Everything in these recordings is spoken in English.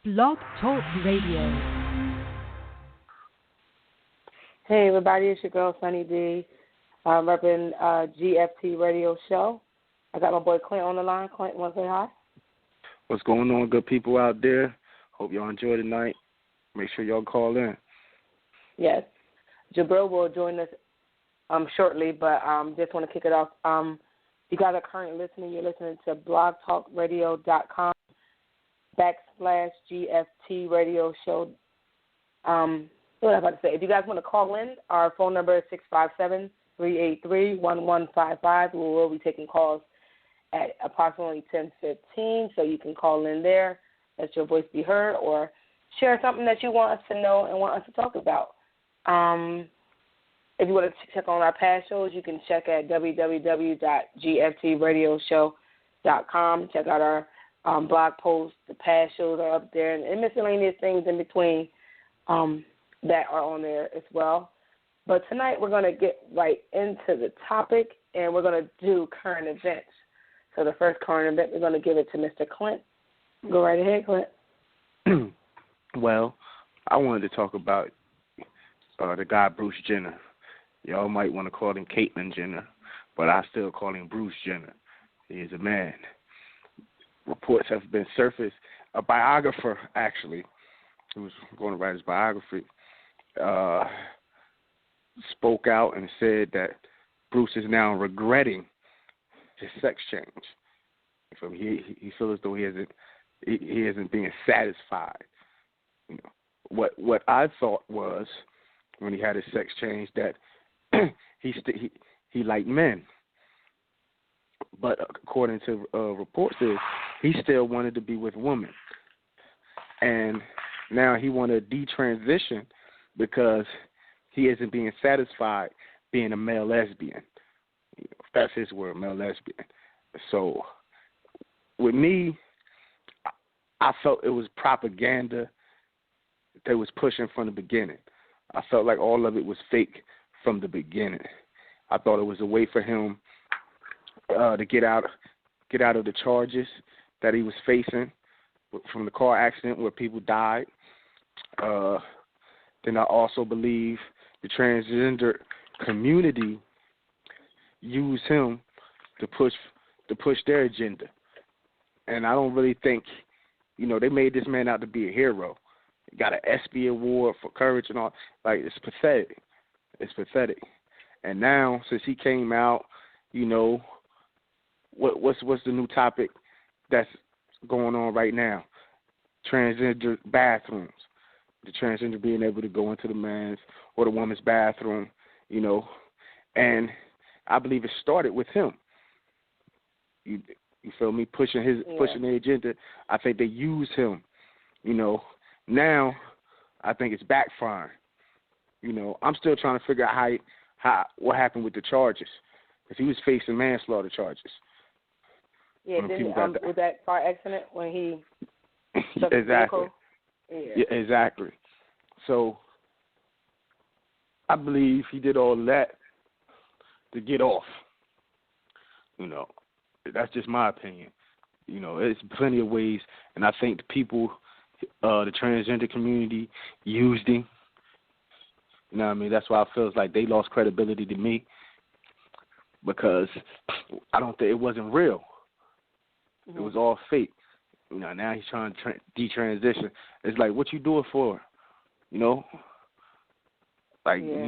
Blog Talk Radio. Hey everybody, it's your girl Sunny D. I'm repping GFT Radio Show. I got my boy Clint on the line. Clint, want to say hi? What's going on, good people out there? Hope y'all enjoy tonight. Make sure y'all call in. Yes. Jabril will join us shortly, but just want to kick it off. You guys are currently listening. You're listening to blogtalkradio.com /GFT Radio Show. What am I about to say? If you guys want to call in, our phone number is 657-383-1155. We will be taking calls at approximately 10:15, so you can call in there, let your voice be heard, or share something that you want us to know and want us to talk about. If you want to check on our past shows, you can check at www.gftradioshow.com. Check out our blog posts. The past shows are up there, and miscellaneous things in between that are on there as well. But tonight we're going to get right into the topic, and we're going to do current events. So the first current event, we're going to give it to Mr. Clint. Go right ahead, Clint. Well, I wanted to talk about the guy Bruce Jenner. Y'all might want to call him Caitlyn Jenner, but I still call him Bruce Jenner. He is a man. Reports have been surfaced. A biographer, actually, who was going to write his biography, spoke out and said that Bruce is now regretting his sex change. So he feels as though he isn't being satisfied. You know, what I thought was when he had his sex change that he liked men, but according to reports, he still wanted to be with women, and now he wanted to detransition because he isn't being satisfied being a male lesbian. You know, that's his word, male lesbian. So with me, I felt it was propaganda they was pushing from the beginning. I felt like all of it was fake from the beginning. I thought it was a way for him to get out of the charges that he was facing from the car accident where people died. Then I also believe the transgender community used him to push their agenda. And I don't really think, they made this man out to be a hero. He got an ESPY award for courage and all. Like, it's pathetic. It's pathetic. And now, since he came out, what's the new topic that's going on right now? Transgender bathrooms. The transgender being able to go into the man's or the woman's bathroom, and I believe it started with him. You feel me? Pushing the agenda. I think they used him. Now I think it's backfiring. I'm still trying to figure out what happened with the charges, because he was facing manslaughter charges. Yeah, with that car accident when he took exactly. Yeah, exactly. So I believe he did all of that to get off. That's just my opinion. There's plenty of ways, and I think the people, the transgender community, used him. You know what I mean? That's why it feels like they lost credibility to me, because I don't think it wasn't real. Mm-hmm. It was all fake. Now he's trying to detransition. It's like, what you do it for? You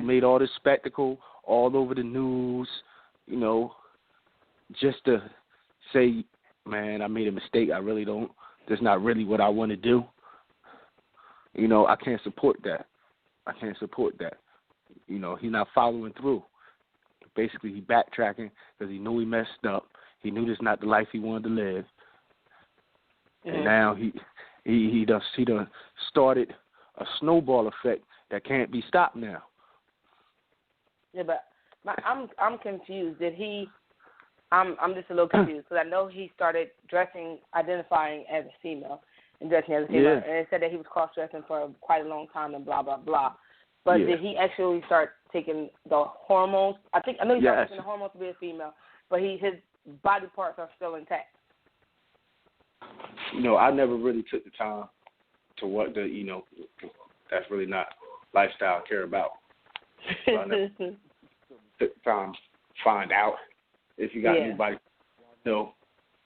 made all this spectacle all over the news, just to say, man, I made a mistake. I really don't. That's not really what I want to do. I can't support that. He's not following through. Basically, he backtracking because he knew he messed up. He knew this is not the life he wanted to live. Mm-hmm. And now he done started a snowball effect that can't be stopped now. Yeah, but I'm confused. I'm just a little confused because I know he started identifying as a female and dressing as a female, and it said that he was cross-dressing for quite a long time and blah, blah, blah. But did he actually start taking the hormones? I know he started taking the hormones to be a female, but his body parts are still intact. I never really took the time to what that's really not lifestyle I care about. So I never took time to find out if you got anybody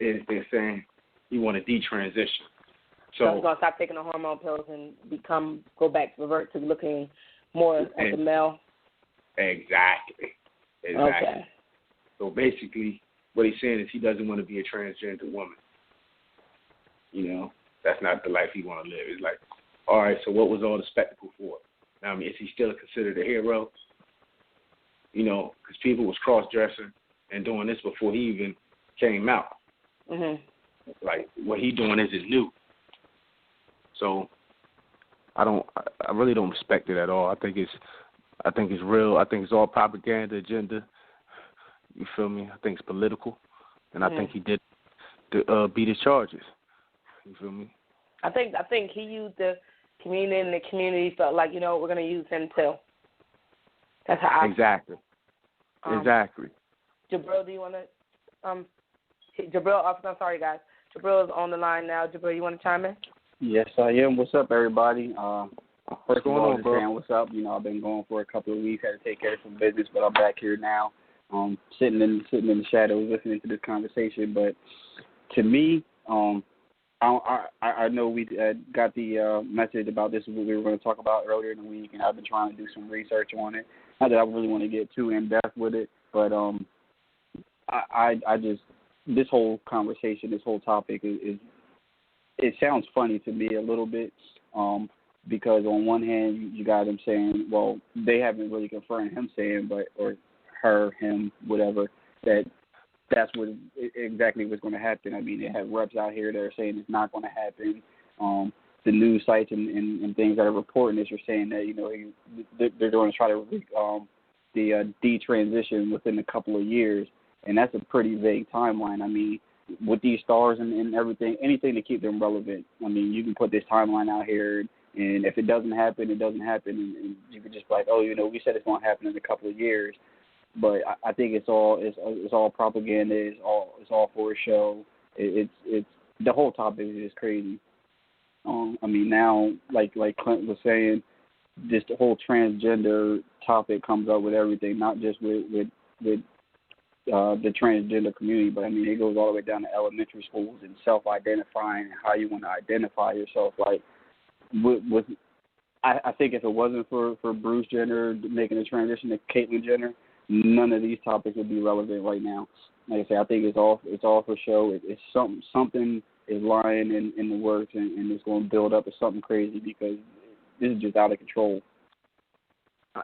is saying you want to detransition. So I'm gonna stop taking the hormone pills and revert to looking more at the male. Exactly. Okay. So basically, what he's saying is he doesn't want to be a transgender woman. That's not the life he want to live. It's like, all right, so what was all the spectacle for? Now, I mean, is he still considered a hero? Because people was cross-dressing and doing this before he even came out. Mm-hmm. Like, what he doing isn't new. So, I really don't respect it at all. I think it's real. I think it's all propaganda agenda. You feel me? I think it's political, and I think he did beat his charges. You feel me? I think he used the community, and the community felt like, we're going to use him too. That's how Exactly. Exactly. Jabril, do you want to? Jabril, I'm sorry, guys. Jabril is on the line now. Jabril, you want to chime in? Yes, I am. What's up, everybody? First of all, just saying what's up. I've been gone for a couple of weeks, had to take care of some business, but I'm back here now. Sitting in the shadows, listening to this conversation. But to me, I know we got the message about this, what we were going to talk about earlier in the week, and I've been trying to do some research on it. Not that I really want to get too in depth with it, but I just, this whole conversation, this whole topic is it sounds funny to me a little bit, because on one hand you got them saying, well, they haven't really confirmed him saying, or her, him, whatever, that's what exactly what's going to happen. I mean, they have reps out here that are saying it's not going to happen. The news sites and things that are reporting this are saying that they're going to try to the detransition within a couple of years, and that's a pretty vague timeline. I mean, with these stars and everything, anything to keep them relevant. I mean, you can put this timeline out here, and if it doesn't happen, it doesn't happen, and you can just be like, we said it's going to happen in a couple of years. But I think it's all propaganda. It's all for a show. It's the whole topic is just crazy. I mean, now, like Clint was saying, this whole transgender topic comes up with everything, not just with the transgender community, but I mean, it goes all the way down to elementary schools and self-identifying and how you want to identify yourself. Like, I think if it wasn't for Bruce Jenner making the transition to Caitlyn Jenner, none of these topics would be relevant right now. Like I say, I think it's all for show. It's something is lying in the works, and it's going to build up to something crazy because this is just out of control.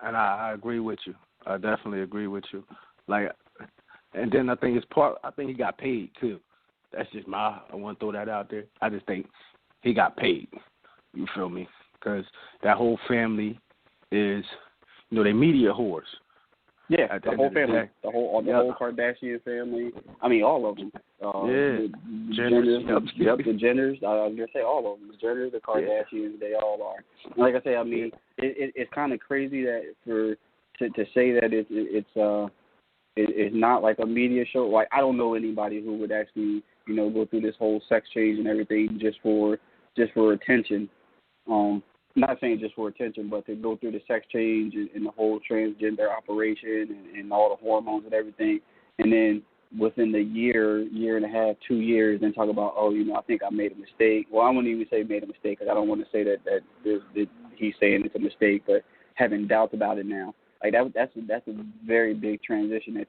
And I agree with you. I definitely agree with you. Like, and then I think he got paid too. That's just I want to throw that out there. I just think he got paid. You feel me? Because that whole family is, they media whores. Yeah, the whole family, the whole Kardashian family. I mean, all of them. The Jenners. The Jenners. I was gonna say all of them. The Jenners, the Kardashians, they all are. And like I say, I mean, it's kind of crazy that to say that it's not like a media show. Like, I don't know anybody who would actually go through this whole sex change and everything just for attention. Not saying just for attention, but to go through the sex change and the whole transgender operation and all the hormones and everything, and then within the year and a half, 2 years, then talk about, I think I made a mistake. Well, I wouldn't even say made a mistake, because I don't want to say that he's saying it's a mistake, but having doubts about it now. Like, that's a very big transition that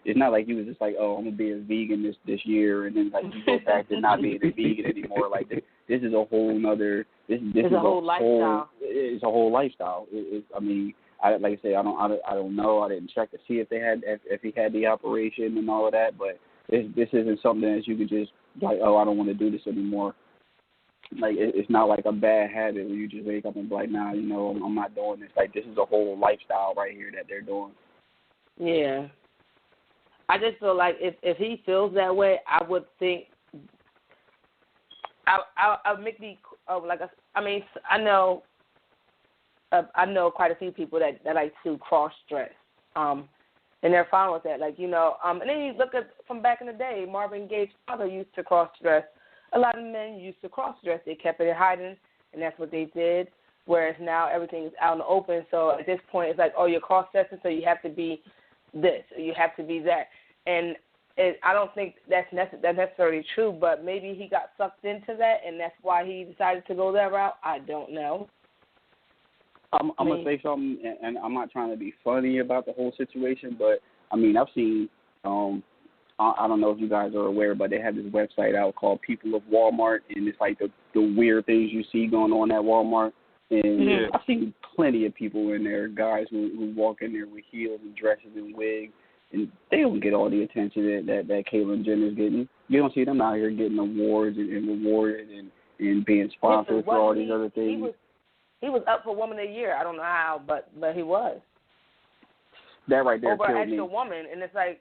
it's not like you was just like, I'm gonna be a vegan this year, and then like you go back to not being a vegan anymore. Like this is a whole nother. This is a whole lifestyle. It's a whole lifestyle. I mean, like I say, I don't know. I didn't check to see if he had the operation and all of that. But this isn't something that you could just like, I don't want to do this anymore. Like, it's not like a bad habit where you just wake up and be like, nah, I'm not doing this. Like, this is a whole lifestyle right here that they're doing. Yeah. I just feel like if he feels that way, I would think I make me I know quite a few people that like to cross dress, and they're fine with that. Like, and then you look at from back in the day, Marvin Gaye's father used to cross dress. A lot of men used to cross dress. They kept it hidden and that's what they did. Whereas now everything is out in the open. So at this point, it's like, oh, you're cross-dressing, so you have to be this, or you have to be that. And I don't think that's necessarily true, but maybe he got sucked into that, and that's why he decided to go that route. I don't know. I'm going to say something, and I'm not trying to be funny about the whole situation, but, I mean, I've seen, I don't know if you guys are aware, but they have this website out called People of Walmart, and it's like the weird things you see going on at Walmart. And I've seen plenty of people in there, guys who walk in there with heels and dresses and wigs, and they don't get all the attention that Caitlyn Jenner's getting. You don't see them out here getting awards and rewarded and being sponsored for all these other things. He was up for Woman of the Year. I don't know how, but he was. That right there over killed an extra me. woman, and it's like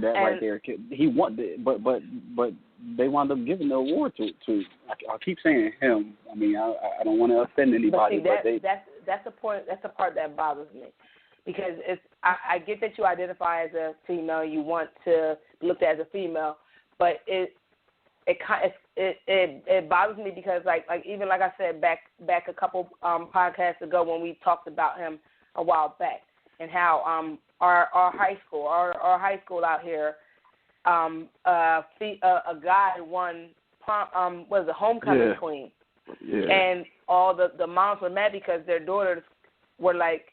right there. He won, but they wound up giving the award to. I keep saying him. I mean, I don't want to offend anybody, that's the point. That's the part that bothers me, because I get that you identify as a female, you want to be looked at as a female, but it bothers me because like even like I said back a couple podcasts ago when we talked about him a while back, and how our high school out here, a guy won was a homecoming queen, and all the moms were mad because their daughters were like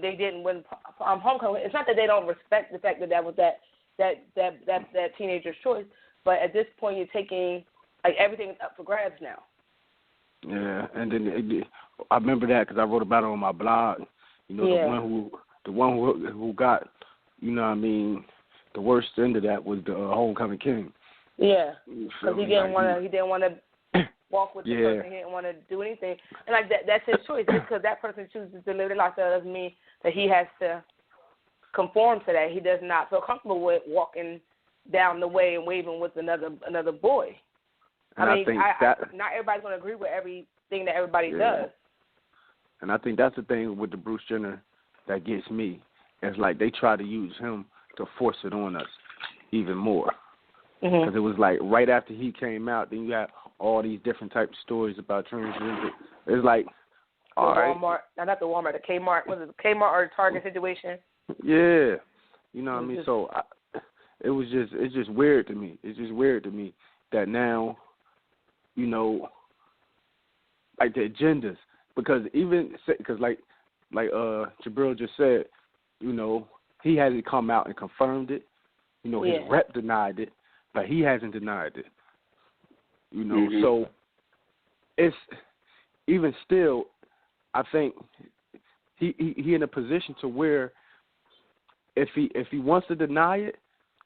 they didn't win homecoming. It's not that they don't respect the fact that was that teenager's choice, but at this point you're taking like everything is up for grabs now. Yeah, and then I remember that because I wrote about it on my blog. You know, the one who got, you know what I mean, the worst end of that was the homecoming king. Yeah, because he didn't want to walk with the person. He didn't want to do anything, and like that's his choice. Just because that person chooses to live their life, that doesn't mean that he has to conform to that. He does not feel comfortable with walking down the way and waving with another boy. And I mean, not everybody's going to agree with everything that everybody does. And I think that's the thing with the Bruce Jenner that gets me. It's like they try to use him to force it on us even more. Because it was like right after he came out, then you had all these different types of stories about transgender. It's like, all right. Walmart, not the Walmart, the Kmart. Was it the Kmart or the Target situation? Yeah. You know what I mean? So it's just weird to me. It's just weird to me that now, you know, like the agendas. Because like Jabril just said, you know, he hasn't come out and confirmed it. You know, his rep denied it, but he hasn't denied it. You know, so it's even still, I think he in a position to where if he wants to deny it,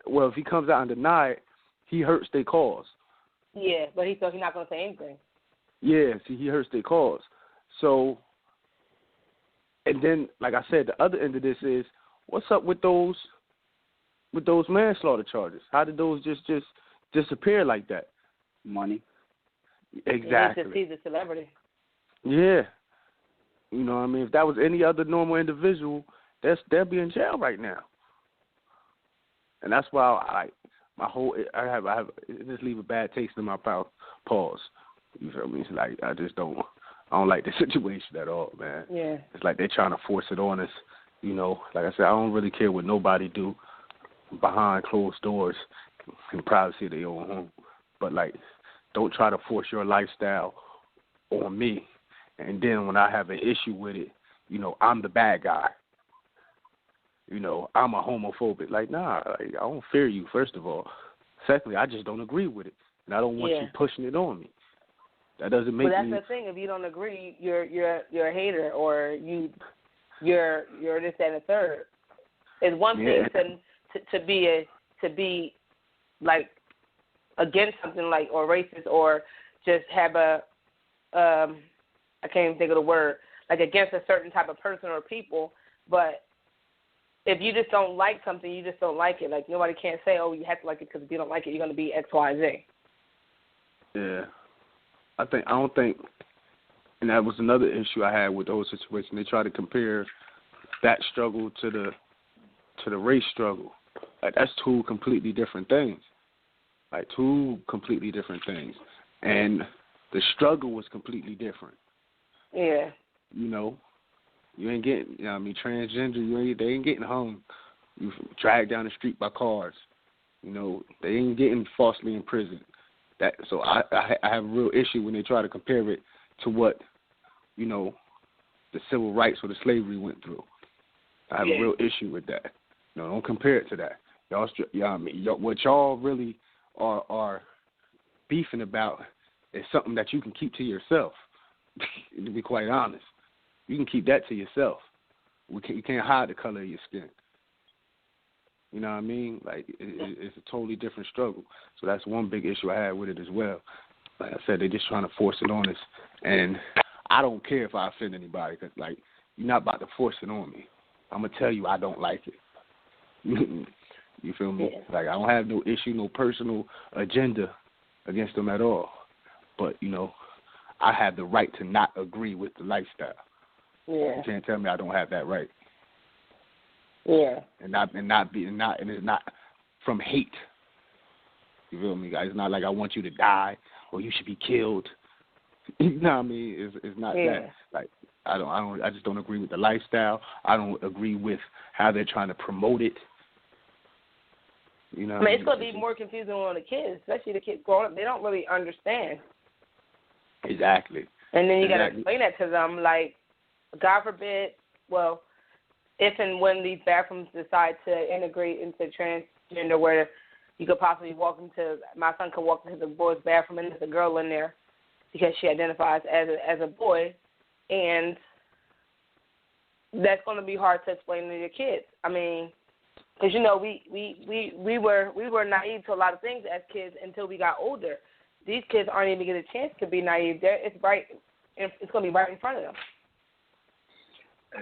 well, if he comes out and deny it, he hurts their cause. Yeah, but he's not going to say anything. Yeah, see, he hurts their cause. So, and then, like I said, the other end of this is, what's up with those manslaughter charges? How did those just disappear like that? Money. Exactly. You need to see the celebrity. Yeah. You know what I mean? If that was any other normal individual, they'll be in jail right now. And that's why I have just leave a bad taste in my mouth. Pause. You feel me? It's like I don't like the situation at all, man. Yeah. It's like they're trying to force it on us. You know, like I said, I don't really care what nobody do behind closed doors in the privacy of their own home. But, like, don't try to force your lifestyle on me. And then when I have an issue with it, you know, I'm the bad guy. You know, I'm a homophobic. Like, nah, I don't fear you, first of all. Secondly, I just don't agree with it. And I don't want you pushing it on me. That doesn't make me... But that's the thing. If you don't agree, you're a hater, or you're this, that, and the third. It's one thing to be like against something like, or racist, or just have a I can't even think of the word, like against a certain type of person or people. But if you just don't like something, you just don't like it. Like, nobody can't say, oh, you have to like it, because if you don't like it, you're going to be X, Y, Z. Yeah. I don't think, and that was another issue I had with the whole situation. They try to compare that struggle to the race struggle. Like, that's two completely different things. And the struggle was completely different. Yeah. You know, you ain't getting, you know what I mean, transgender, they ain't getting hung. You dragged down the street by cars. You know, they ain't getting falsely imprisoned. So I have a real issue when they try to compare it to what, you know, the civil rights or the slavery went through. I have a real issue with that. You know, don't compare it to that. What y'all really are beefing about is something that you can keep to yourself. To be quite honest, you can keep that to yourself. You can't hide the color of your skin. You know what I mean? Like, it's a totally different struggle. So that's one big issue I had with it as well. Like I said, they're just trying to force it on us. And I don't care if I offend anybody, because, like, you're not about to force it on me. I'm going to tell you I don't like it. You feel me? Yeah. Like, I don't have no issue, no personal agenda against them at all. But, you know, I have the right to not agree with the lifestyle. Yeah. You can't tell me I don't have that right. Yeah. And it's not from hate. You feel me, guys? It's not like I want you to die or you should be killed. You know what I mean? It's not that. Like, I just don't agree with the lifestyle. I don't agree with how they're trying to promote it. You know, it's going to be more confusing on the kids, especially the kids growing up. They don't really understand. Exactly. And then you got to explain that to them, like, God forbid, well, if and when these bathrooms decide to integrate into transgender, where you could possibly my son could walk into the boys' bathroom and there's a girl in there because she identifies as a boy, and that's going to be hard to explain to your kids. I mean, because, you know, we were naive to a lot of things as kids until we got older. These kids aren't even getting a chance to be naive. It's going to be right in front of them.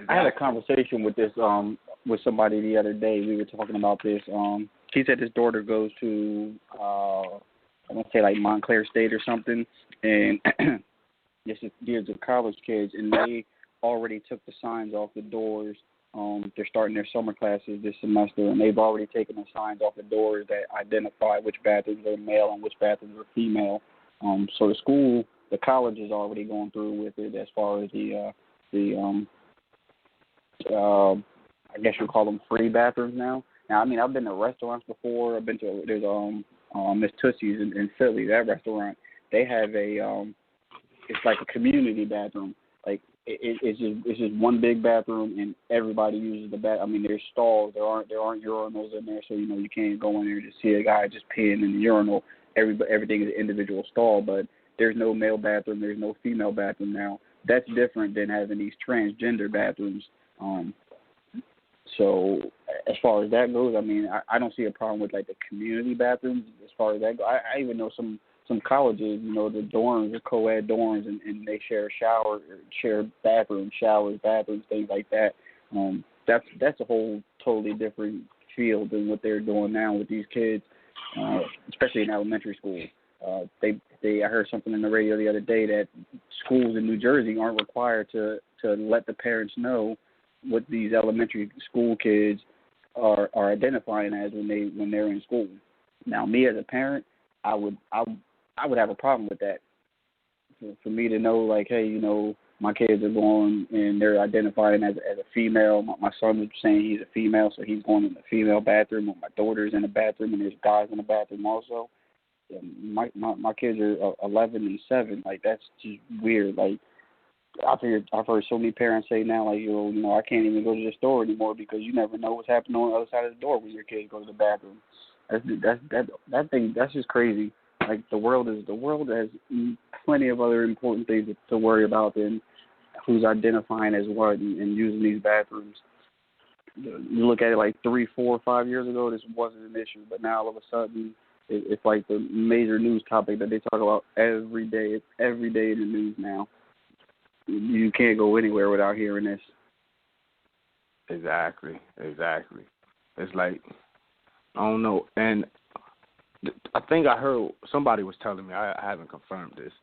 I had a conversation with with somebody the other day. We were talking about this. He said his daughter goes to I want to say like Montclair State or something, and these are college kids, and they already took the signs off the doors. They're starting their summer classes this semester, and they've already taken the signs off the doors that identify which bathrooms are male and which bathrooms are female. So the college is already going through with it as far as I guess you call them free bathrooms now. Now, I mean, I've been to restaurants before. I've been to Miss Tootsie's in Philly. That restaurant, they have it's like a community bathroom. Like it's just one big bathroom, and everybody uses the bath. I mean, there's stalls. There aren't urinals in there, so you know you can't go in there and just see a guy just peeing in the urinal. Everything is an individual stall, but there's no male bathroom. There's no female bathroom now. That's different than having these transgender bathrooms. So as far as that goes, I mean, I don't see a problem with like the community bathrooms as far as that goes. I even know some colleges, you know, the dorms are co-ed dorms, and they share a shower, share bathrooms, showers, bathrooms, things like that. That's a whole totally different field than what they're doing now with these kids, especially in elementary school. I heard something in the radio the other day that schools in New Jersey aren't required to let the parents know what these elementary school kids are identifying as when they're in school. Now, me as a parent, I would have a problem with that. For me to know, like, hey, you know, my kids are going and they're identifying as a female. My son was saying he's a female, so he's going in the female bathroom. My daughter's in the bathroom, and there's guys in the bathroom also. My kids are 11 and 7. Like, that's just weird. Like, I've heard so many parents say now, like, you know, I can't even go to the store anymore because you never know what's happening on the other side of the door when your kids go to the bathroom. That's just crazy. Like, the world has plenty of other important things to worry about than who's identifying as what and using these bathrooms. You look at it like 3, 4, 5 years ago, this wasn't an issue, but now all of a sudden it's like the major news topic that they talk about every day. It's every day in the news now. You can't go anywhere without hearing this. Exactly. It's like, I don't know. And I think I heard somebody was telling me, I haven't confirmed this,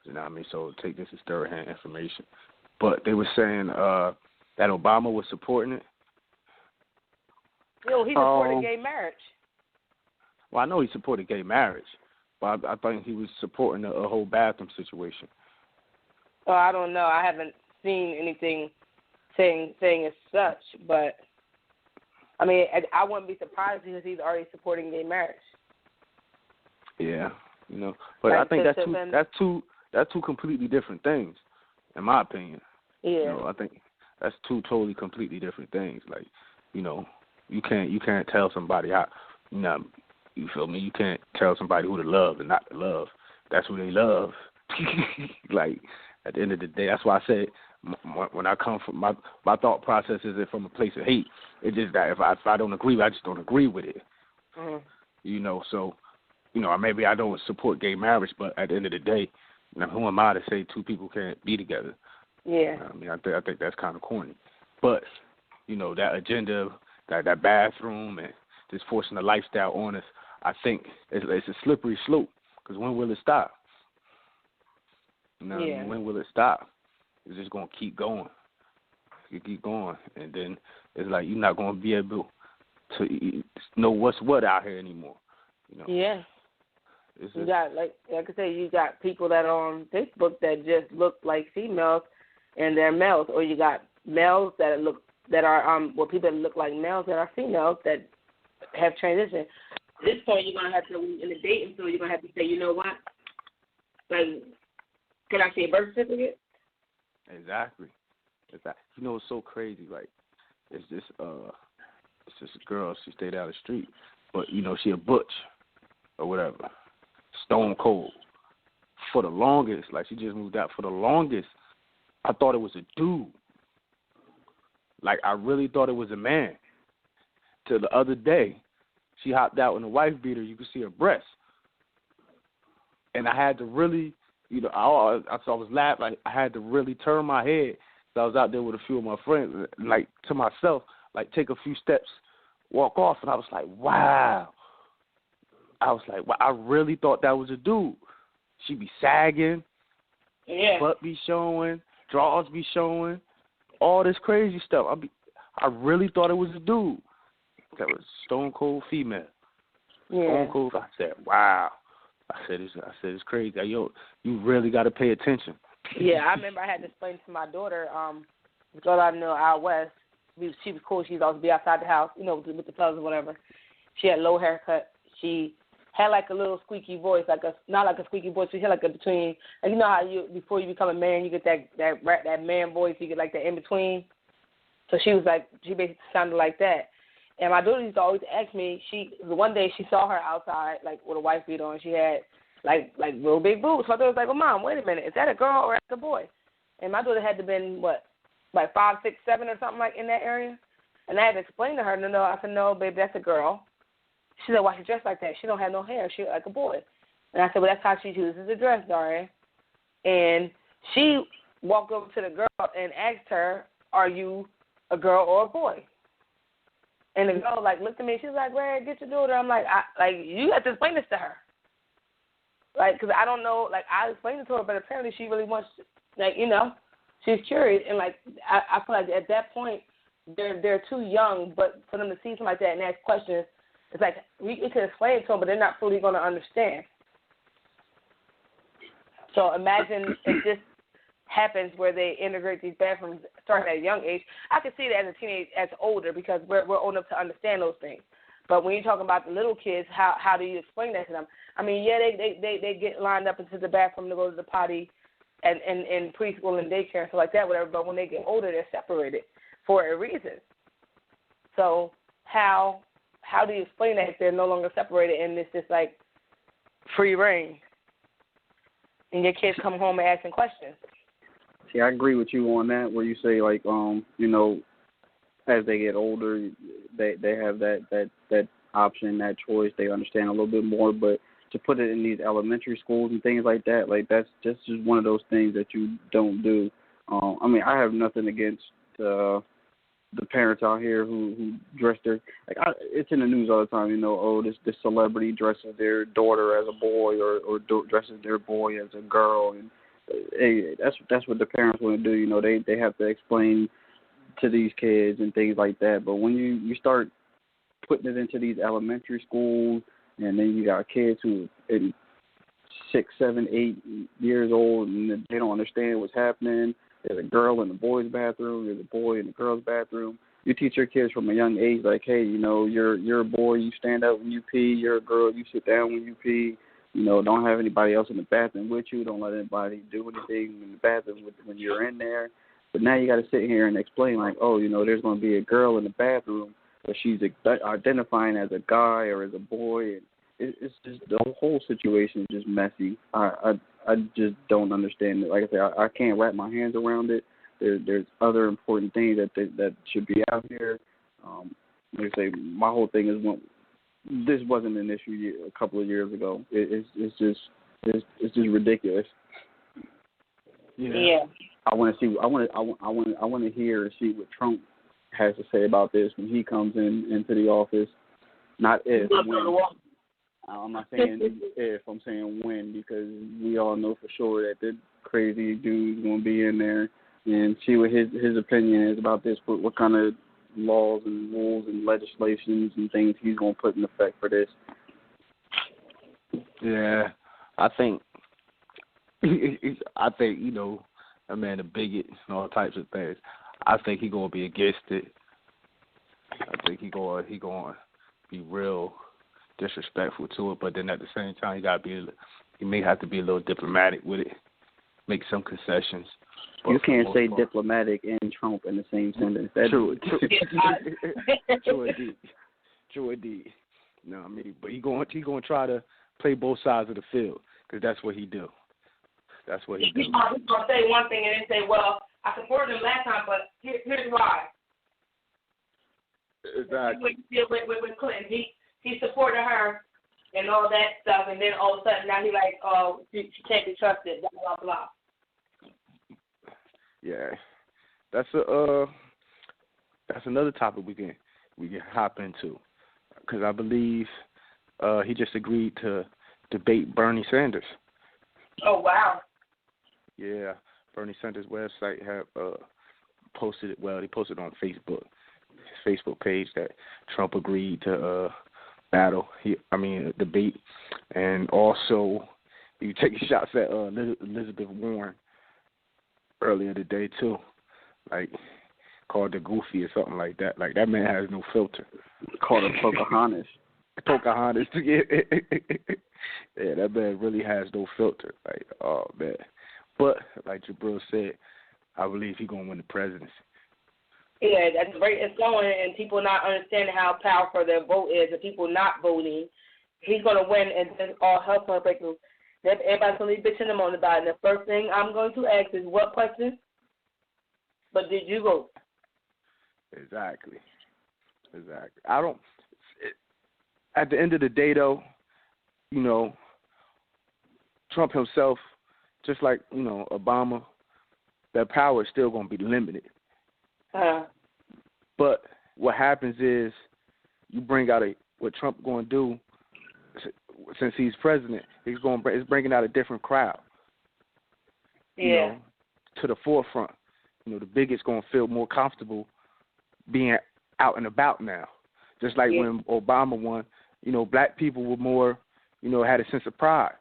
you know what I mean? So take this as third-hand information. But they were saying that Obama was supporting it. Yo, he supported gay marriage. Well, I know he supported gay marriage, But I think he was supporting a whole bathroom situation. Oh, I don't know. I haven't seen anything saying as such, but I mean, I wouldn't be surprised because he's already supporting gay marriage. Yeah, but like I think that's two completely different things, in my opinion. Yeah. I think that's two totally completely different things. Like, you can't tell somebody how, you feel me? You can't tell somebody who to love and not to love. That's who they love. Like, at the end of the day, that's why I said when I come from my thought process isn't from a place of hate. It's just that if I don't agree, I just don't agree with it. Mm-hmm. So, maybe I don't support gay marriage, but at the end of the day, who am I to say two people can't be together? Yeah. I mean, I think that's kind of corny. But, that agenda, that bathroom, and just forcing the lifestyle on us, I think it's a slippery slope. Because when will it stop? Yeah. When will it stop? It's just going to keep going. You keep going. And then it's like you're not going to be able to know what's what out here anymore. Yeah. You got, like I said, you got people that are on Facebook that just look like females and they're males, or you got males that are people that look like males that are females that have transitioned. At this point, you're gonna have to, in the dating field, you're gonna have to say, you know what? Like, can I see a birth certificate? Exactly. It's so crazy. Like, it's just a girl. She stayed out of the street, but she a butch or whatever. Stone cold. For the longest, like she just moved out. For the longest, I thought it was a dude. Like, I really thought it was a man. Till the other day, she hopped out in a wife beater. You could see her breasts. And I had to really, I was laughing. Like, I had to really turn my head. So I was out there with a few of my friends, like, to myself, like, take a few steps, walk off. And I was like, wow. I really thought that was a dude. She be sagging, butt be showing, drawers be showing, all this crazy stuff. I really thought it was a dude. That was stone cold female. Yeah. Stone cold. I said, wow. I said it's crazy. Yo, you really got to pay attention. Yeah, I remember I had to explain to my daughter, the girl I know out west. She was cool. She used to always be outside the house, with the clubs or whatever. She had low haircut. She had like a little squeaky voice, not like a squeaky voice. She had like a between. And you know how before you become a man, you get that man voice. You get like that in between. So she basically sounded like that. And my daughter used to always ask me. One day she saw her outside like with a wife beater on. She had like real big boobs. So my daughter was like, "Well, Mom, wait a minute, is that a girl or is that a boy?" And my daughter had to been like 5, 6, 7 or something like in that area. And I had to explain to her, no. I said, "No, baby, that's a girl." She said, "Why she dressed like that? She don't have no hair. She like a boy." And I said, "Well, that's how she chooses to dress, Daria." And she walked over to the girl and asked her, "Are you a girl or a boy?" And the girl looked at me. She was like, "Red, get your daughter." I'm like, you have to explain this to her, because I don't know. I explained it to her, but apparently she really wants, she's curious, and I feel like at that point they're too young, but for them to see something like that and ask questions, it's like we can explain it to them, but they're not fully going to understand. So imagine if this happens where they integrate these bathrooms starting at a young age. I can see that as a teenage, as older, because we're old enough to understand those things. But when you're talking about the little kids, how do you explain that to them? I mean, yeah, they get lined up into the bathroom to go to the potty and preschool and daycare and stuff like that, whatever. But when they get older, they're separated for a reason. So how do you explain that if they're no longer separated and it's just like free reign? And your kids come home and asking questions. See, I agree with you on that, where you say as they get older, they have that option, that choice. They understand a little bit more, but to put it in these elementary schools and things like that, that's just one of those things that you don't do. I mean, I have nothing against the parents out here who dress their it's in the news all the time. This celebrity dresses their daughter as a boy or dresses their boy as a girl, and hey, that's what the parents want to do. They have to explain to these kids and things like that. But when you start putting it into these elementary schools, and then you got kids who in 6, 7, 8 years old and they don't understand what's happening. There's a girl in the boys' bathroom. There's a boy in the girls' bathroom. You teach your kids from a young age, like, hey, you're a boy, you stand up when you pee. You're a girl, you sit down when you pee. Don't have anybody else in the bathroom with you. Don't let anybody do anything in the bathroom when you're in there. But now you got to sit here and explain, like, there's going to be a girl in the bathroom, but she's identifying as a guy or as a boy. And it's just the whole situation is just messy. I just don't understand it. Like I said, I can't wrap my hands around it. There's other important things that should be out here. Like I say, my whole thing is this wasn't an issue a couple of years ago. It's just ridiculous. Yeah. I want to hear and see what Trump has to say about this when he comes into the office. Not if, when. I'm not saying if, I'm saying when, because we all know for sure that the crazy dude's going to be in there and see what his opinion is about this, what kind of laws and rules and legislations and things he's going to put in effect for this. Yeah, I think a man a bigot and all types of things. I think he's going to be against it. I think he's going to be real disrespectful to it, but then at the same time, you may have to be a little diplomatic with it, make some concessions. You can't say diplomatic and Trump in the same sentence. True indeed. True indeed. No, I mean, but he's going to try to play both sides of the field because that's what he do. That's what he do. He's going to say one thing and then say, well, I supported him last time, but here's why. Exactly. With Clinton, he supported her and all that stuff, and then all of a sudden now he's like, oh, she can't be trusted, blah, blah, blah. Yeah, that's another topic we can hop into, because I believe he just agreed to debate Bernie Sanders. Oh, wow. Yeah, Bernie Sanders' website have posted it. Well, they posted on Facebook, his Facebook page, that Trump agreed to debate, and also he taking shots at Elizabeth Warren earlier today too, like called her goofy or something like that. Like, that man has no filter. Called her Pocahontas. Pocahontas. Yeah, that man really has no filter. Like, oh man. But like Jabril said, I believe he's gonna win the presidency. Yeah, that's great. It's going, and people not understanding how powerful their vote is, and people not voting. He's going to win, and then all hell's going to break loose. Everybody's going to be bitching him on about it. And the first thing I'm going to ask is, what question? But did you vote? Exactly. At the end of the day, though, Trump himself, just like, Obama, their power is still going to be limited. But what happens is you bring out what Trump going to do since he's president. He's bringing out a different crowd. Yeah. To the forefront. The bigots going to feel more comfortable being out and about now. Just like when Obama won, black people were more, had a sense of pride.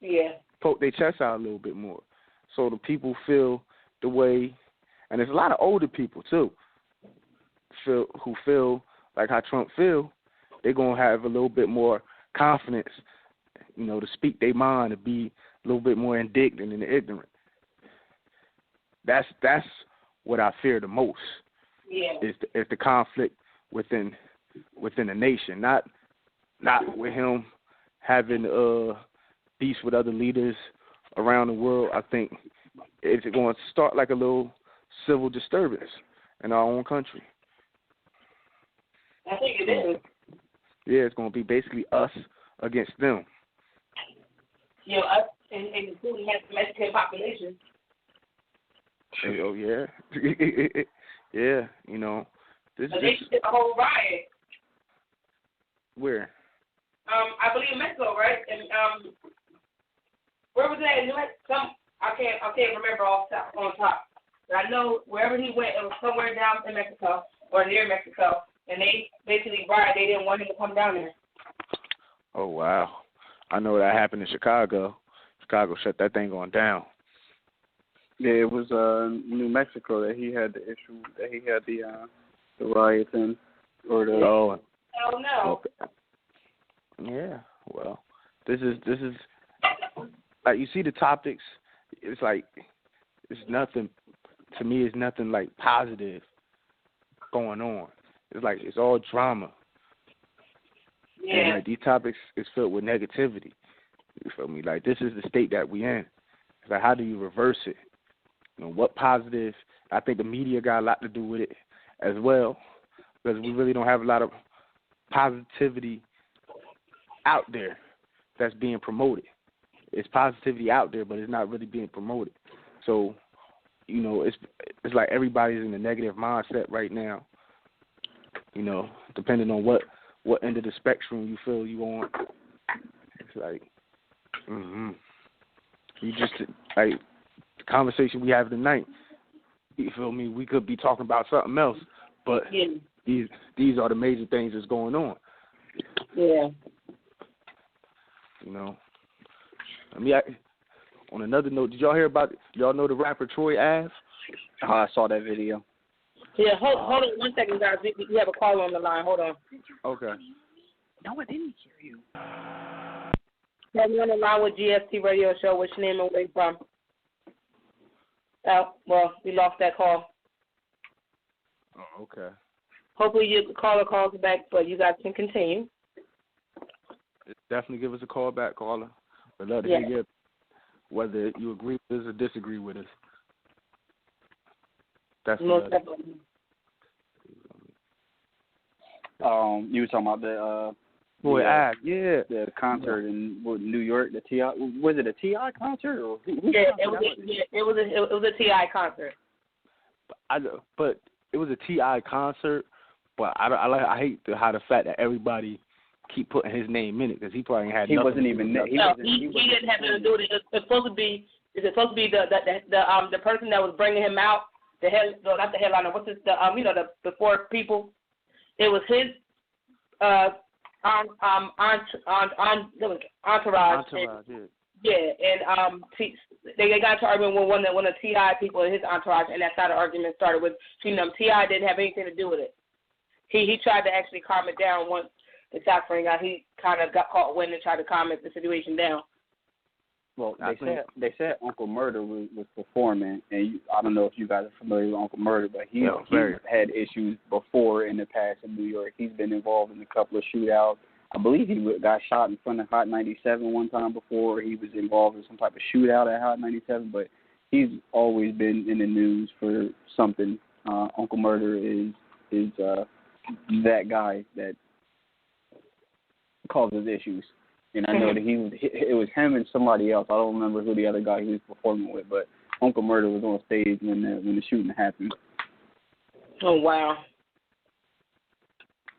Yeah. Poke their chest out a little bit more. So the people feel the way. And there's a lot of older people, too, who feel like how Trump feel. They're going to have a little bit more confidence, to speak their mind, to be a little bit more indignant and ignorant. That's what I fear the most. Yeah. Is the conflict within the nation, not with him having peace with other leaders around the world. I think it's going to start like a little civil disturbance in our own country. I think it is. Yeah, it's going to be basically us against them. Us and including the Mexican population. Oh, yeah. Yeah, This they did a whole riot. Where? I believe in Mexico, right? And where was that? I can't remember on top. But I know wherever he went, it was somewhere down in Mexico or near Mexico, and they basically rioted. They didn't want him to come down there. Oh, wow. I know that happened in Chicago. Chicago shut that thing on down. Yeah, it was New Mexico that he had the issue, that he had the riots in, or the. Oh no. Okay. Yeah. Well, this is like, you see the topics. It's like it's nothing to me. It's nothing like positive going on. It's like it's all drama. Yeah. And like these topics is filled with negativity. You feel me? Like, this is the state that we in. It's like, how do you reverse it? You know, what positive? I think the media got a lot to do with it as well, because we really don't have a lot of positivity out there that's being promoted. It's positivity out there, but it's not really being promoted. So, you know, it's like everybody's in a negative mindset right now. You know, depending on what end of the spectrum you feel you on. It's like, you just, like, the conversation we have tonight, you feel me, we could be talking about something else, but these are the major things that's going on. Yeah. You know, I mean, on another note, did y'all hear about, y'all know the rapper Troy Ave? Oh, I saw that video. Yeah, hold on 1 second, guys. We have a caller on the line. Hold on. Okay. No, I didn't hear you. Yeah, we're on the line with GST Radio Show. What's your name and where you from? Oh, well, we lost that call. Oh, okay. Hopefully your caller calls back, but you guys can continue. Definitely give us a call back, caller. We'd love to hear you, whether you agree with us or disagree with us. That's most definitely. You were talking about the the concert in New York, the T.I. Was it a T.I. concert or it was a T.I. concert. But it was a T.I. concert, but I hate how the fact that everybody keep putting his name in it, because he probably had. He wasn't even. He didn't have to do it. It's supposed to be. Is it supposed to be the person that was bringing him out? Not the headliner. What's his? The four people. It was his entourage. They got to arguing with one of the T.I. people in his entourage, and that's how the argument started. With T.I. didn't have anything to do with it. He tried to actually calm it down once the shots rang out. He kind of got caught wind and tried to calm the situation down. Well, they said Uncle Murder was performing, and I don't know if you guys are familiar with Uncle Murder, but he had issues before in the past in New York. He's been involved in a couple of shootouts. I believe he got shot in front of Hot 97 one time before. He was involved in some type of shootout at Hot 97, but he's always been in the news for something. Uncle Murder is that guy that causes issues. And I know that it was him and somebody else. I don't remember who the other guy he was performing with, but Uncle Murder was on stage when the shooting happened. Oh, wow.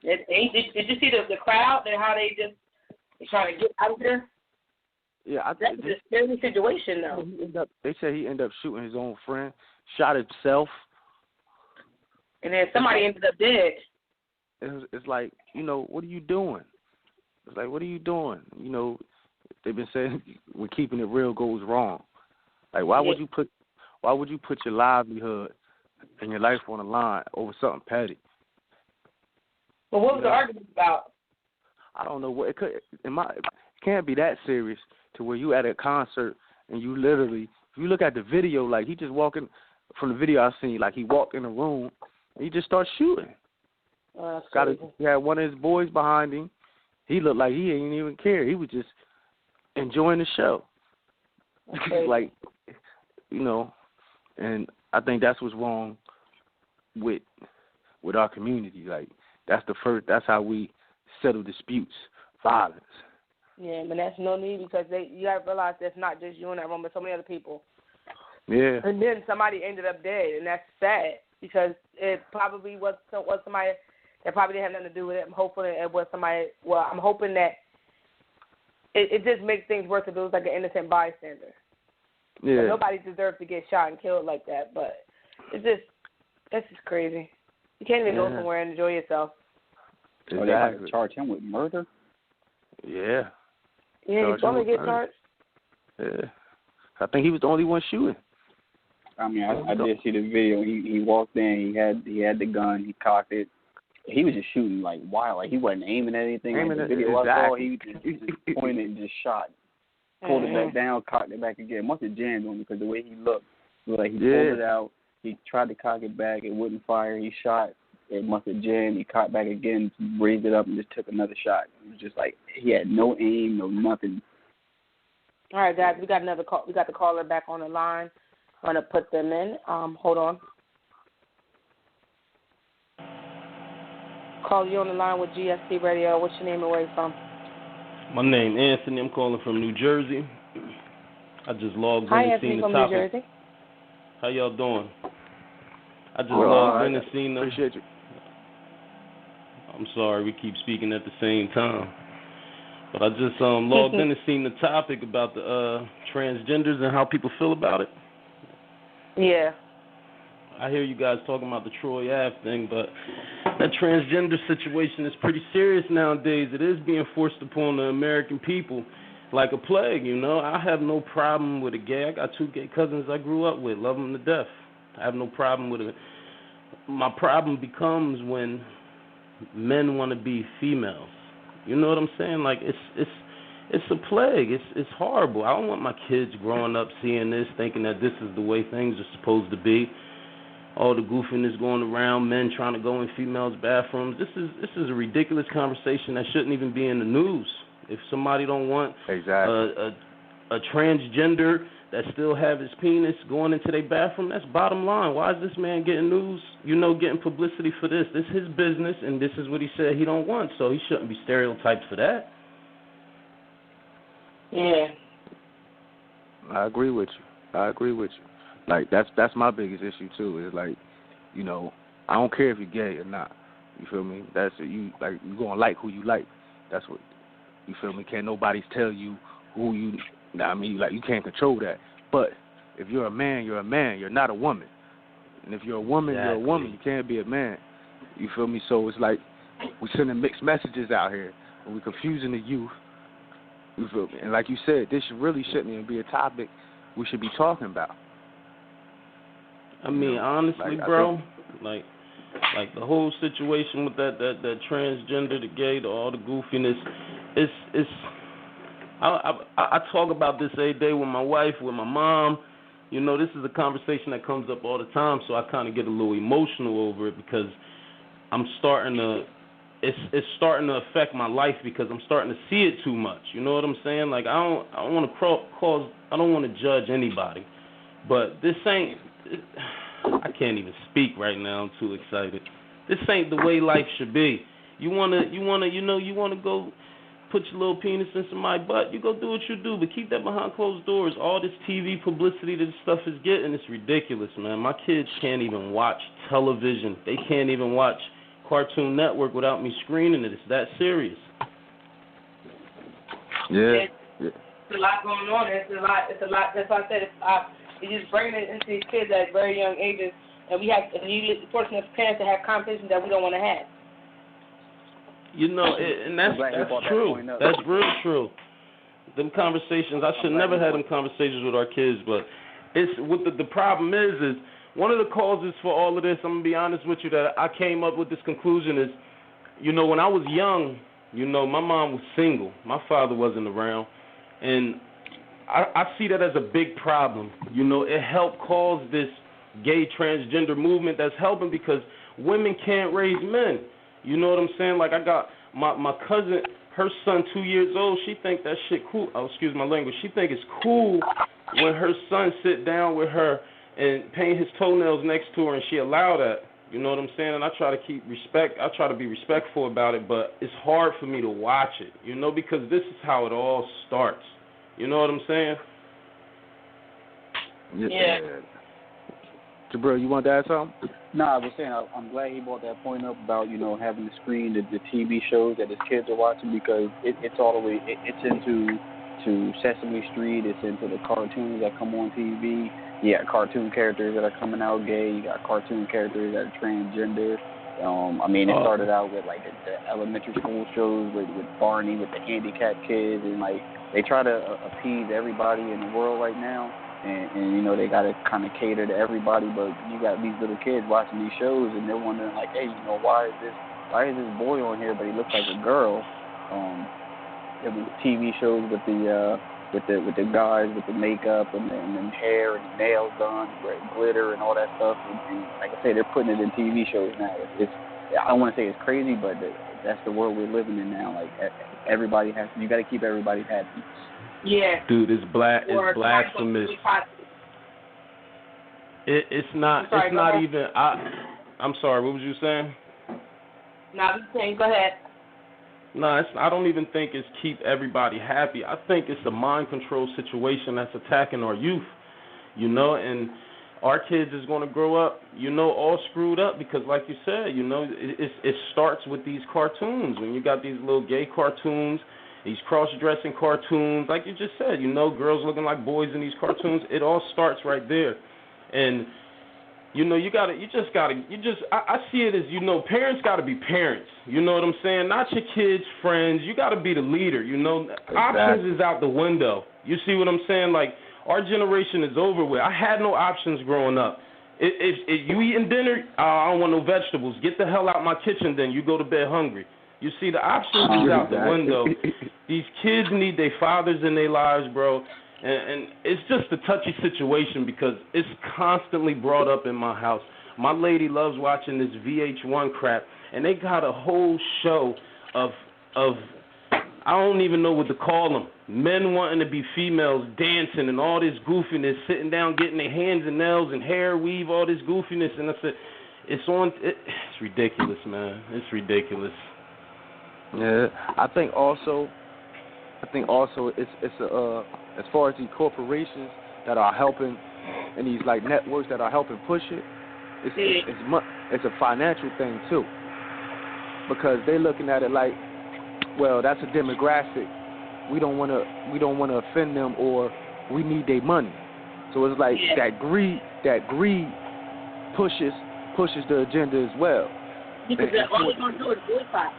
Did you see the crowd and how they trying to get out of there? Yeah, that's a scary situation, though. They said he ended up shooting his own friend, shot himself. And then somebody ended up dead. It's like, what are you doing? It's like, what are you doing? They've been saying when keeping it real goes wrong. Like, why would you put your livelihood and your life on the line over something petty? Well, what was the argument about? I don't know. It can't be that serious to where you at a concert and you literally, if you look at the video, like he just walking from the video I seen, like he walked in a room and he just started shooting. He had one of his boys behind him. He looked like he didn't even care. He was just enjoying the show. Like, and I think that's what's wrong with our community. Like, that's how we settle disputes, violence. Yeah, but that's no need, because you got to realize that's not just you in that room, but so many other people. Yeah. And then somebody ended up dead, and that's sad, because it probably was somebody that probably didn't have nothing to do with it. I'm hoping it was somebody. Well, I'm hoping that it just makes things worse if it was like an innocent bystander. Yeah. But nobody deserves to get shot and killed like that. But that's just crazy. You can't even go somewhere and enjoy yourself. Exactly. They might charge him with murder. Yeah. Yeah, he's going to get charged. Yeah. I think he was the only one shooting. I mean, I did see the video. He walked in. He had the gun. He cocked it. He was just shooting like wild. Like he wasn't aiming at anything. Like the video I saw, he just pointed and just shot. Pulled it back down, cocked it back again. Must have jammed on him because the way he looked, it was like he pulled it out. He tried to cock it back. It wouldn't fire. He shot. It must have jammed. He cocked back again, raised it up, and just took another shot. It was just like he had no aim, no nothing. All right, guys, we got another call. We got the caller back on the line. I'm going to put them in. Hold on. Call you on the line with GSP Radio. What's your name and where you from? My name Anthony. I'm calling from New Jersey. I just logged in and seen the topic. Hi, Anthony from New Jersey. How y'all doing? I just logged in and seen the... Appreciate you. I'm sorry, we keep speaking at the same time. But I just logged in and seen the topic about the transgenders and how people feel about it. Yeah. I hear you guys talking about the Troy Ave thing, but that transgender situation is pretty serious nowadays. It is being forced upon the American people like a plague, you know. I have no problem with a gay. I got 2 gay cousins I grew up with, love them to death. I have no problem with it. My problem becomes when men want to be females. You know what I'm saying? Like it's a plague. It's horrible. I don't want my kids growing up seeing this, thinking that this is the way things are supposed to be. All the goofiness going around, men trying to go in females' bathrooms. This is a ridiculous conversation that shouldn't even be in the news. If somebody don't want a transgender that still have his penis going into their bathroom, that's bottom line. Why is this man getting news, getting publicity for this? This is his business, and this is what he said he don't want, so he shouldn't be stereotyped for that. Yeah. I agree with you. Like, that's my biggest issue, too, is like, I don't care if you're gay or not. You feel me? That's you going to like who you like. That's what, you feel me? Can't nobody tell you who you, you can't control that. But if you're a man, you're a man. You're not a woman. And if you're a woman, you're a woman. You can't be a man. You feel me? So it's like we're sending mixed messages out here, and we're confusing the youth. You feel me? And like you said, this really shouldn't even be a topic we should be talking about. I mean, honestly, bro, like the whole situation with that transgender, the gay, all the goofiness, it's I talk about this every day with my wife, with my mom. This is a conversation that comes up all the time, so I kind of get a little emotional over it because I'm starting to, it's starting to affect my life because I'm starting to see it too much. You know what I'm saying? Like I don't want to judge anybody, but this ain't. I can't even speak right now. I'm too excited. This ain't the way life should be. You wanna go put your little penis in somebody's butt. You go do what you do, but keep that behind closed doors. All this TV publicity that this stuff is getting, it's ridiculous, man. My kids can't even watch television. They can't even watch Cartoon Network without me screening it. It's that serious. Yeah. It's a lot going on. It's a lot. That's why I said it's just bringing it into these kids at very young ages, and we have the fortunate parents to have conversations that we don't want to have. And that's true. That's real true. Them conversations, I should never have them conversations with our kids, but it's what the problem is one of the causes for all of this, I'm going to be honest with you, that I came up with this conclusion is, when I was young, my mom was single. My father wasn't around, and I see that as a big problem. It helped cause this gay transgender movement that's helping because women can't raise men. You know what I'm saying? Like I got my cousin, her son 2 years old, she think that shit cool. Oh, excuse my language. She think it's cool when her son sit down with her and paint his toenails next to her and she allow that. You know what I'm saying? And I try to keep respect. I try to be respectful about it, but it's hard for me to watch it, because this is how it all starts. You know what I'm saying? Yeah. Jabril, you want to add something? No, I was saying I'm glad he brought that point up about having the screen, the TV shows that his kids are watching because it's all the way it's into Sesame Street, it's into the cartoons that come on TV. You got cartoon characters that are coming out gay. You got cartoon characters that are transgender. I mean, it started out with like the elementary school shows with Barney, with the handicapped kids, and like they try to appease everybody in the world right now, and you know they got to kind of cater to everybody, but you got these little kids watching these shows and they're wondering like, hey, you know, why is this boy on here but he looks like a girl? There was TV shows with the guys with the makeup and the hair and the nails done, glitter and all that stuff. And like I say, they're putting it in TV shows now. I don't want to say it's crazy, but that's the world we're living in now. Like you got to keep everybody happy. Yeah. Dude, it's blasphemous. It's not even. I'm sorry. What was you saying? No, I'm saying. Go ahead. No, I don't even think it's keep everybody happy. I think it's a mind control situation that's attacking our youth, you know, and our kids is going to grow up, you know, all screwed up because, like you said, you know, it starts with these cartoons. When you got these little gay cartoons, these cross-dressing cartoons, like you just said, you know, girls looking like boys in these cartoons, it all starts right there. And you know, I see it as, you know, parents got to be parents. You know what I'm saying? Not your kids' friends. You got to be the leader, you know. Exactly. Options is out the window. You see what I'm saying? Like, our generation is over with. I had no options growing up. If you eating dinner, I don't want no vegetables. Get the hell out my kitchen then. You go to bed hungry. You see, the options is out the window. These kids need their fathers in their lives, bro. And it's just a touchy situation because it's constantly brought up in my house. My lady loves watching this VH1 crap, and they got a whole show of I don't even know what to call them. Men wanting to be females, dancing and all this goofiness, sitting down, getting their hands and nails and hair weave, all this goofiness. And I said, it's ridiculous, man. It's ridiculous. Yeah, I think also it's as far as these corporations that are helping and these like networks that are helping push it, it's a financial thing too, because they're looking at it like, well, that's a demographic. We don't want to offend them, or we need their money. So it's like that greed pushes the agenda as well. Because all they're gonna do is boycott.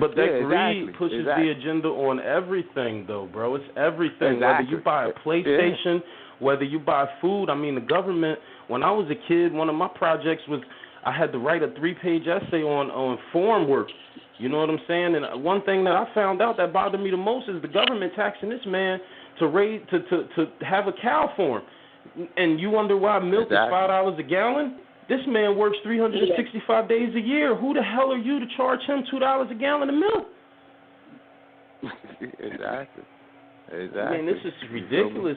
But that greed pushes the agenda on everything, though, bro. It's everything. Whether you buy a PlayStation, whether you buy food. I mean, the government, when I was a kid, one of my projects was I had to write a 3-page essay on farm work. You know what I'm saying? And one thing that I found out that bothered me the most is the government taxing this man to have a cow farm. And you wonder why milk is $5 a gallon? This man works 365 days a year. Who the hell are you to charge him $2 a gallon of milk? Exactly. I mean, this is ridiculous.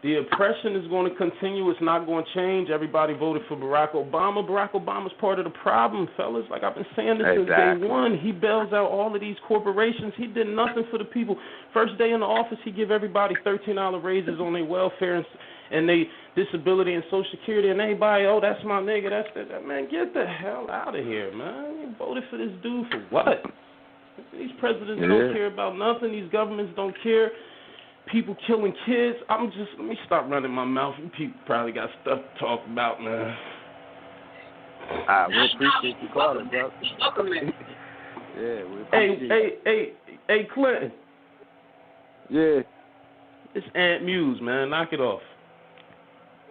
The oppression is going to continue. It's not going to change. Everybody voted for Barack Obama. Barack Obama's part of the problem, fellas. Like I've been saying this since day one. He bails out all of these corporations. He did nothing for the people. First day in the office, he give everybody $13 raises on their welfare and they disability and Social Security, and everybody, oh, that's my nigga, that's that. Man, get the hell out of here, man. You voted for this dude for what? These presidents don't care about nothing. These governments don't care. People killing kids. Let me stop running my mouth. You people probably got stuff to talk about, man. We appreciate you calling, bro. We appreciate Hey, Clinton. Yeah. It's Aunt Muse, man. Knock it off.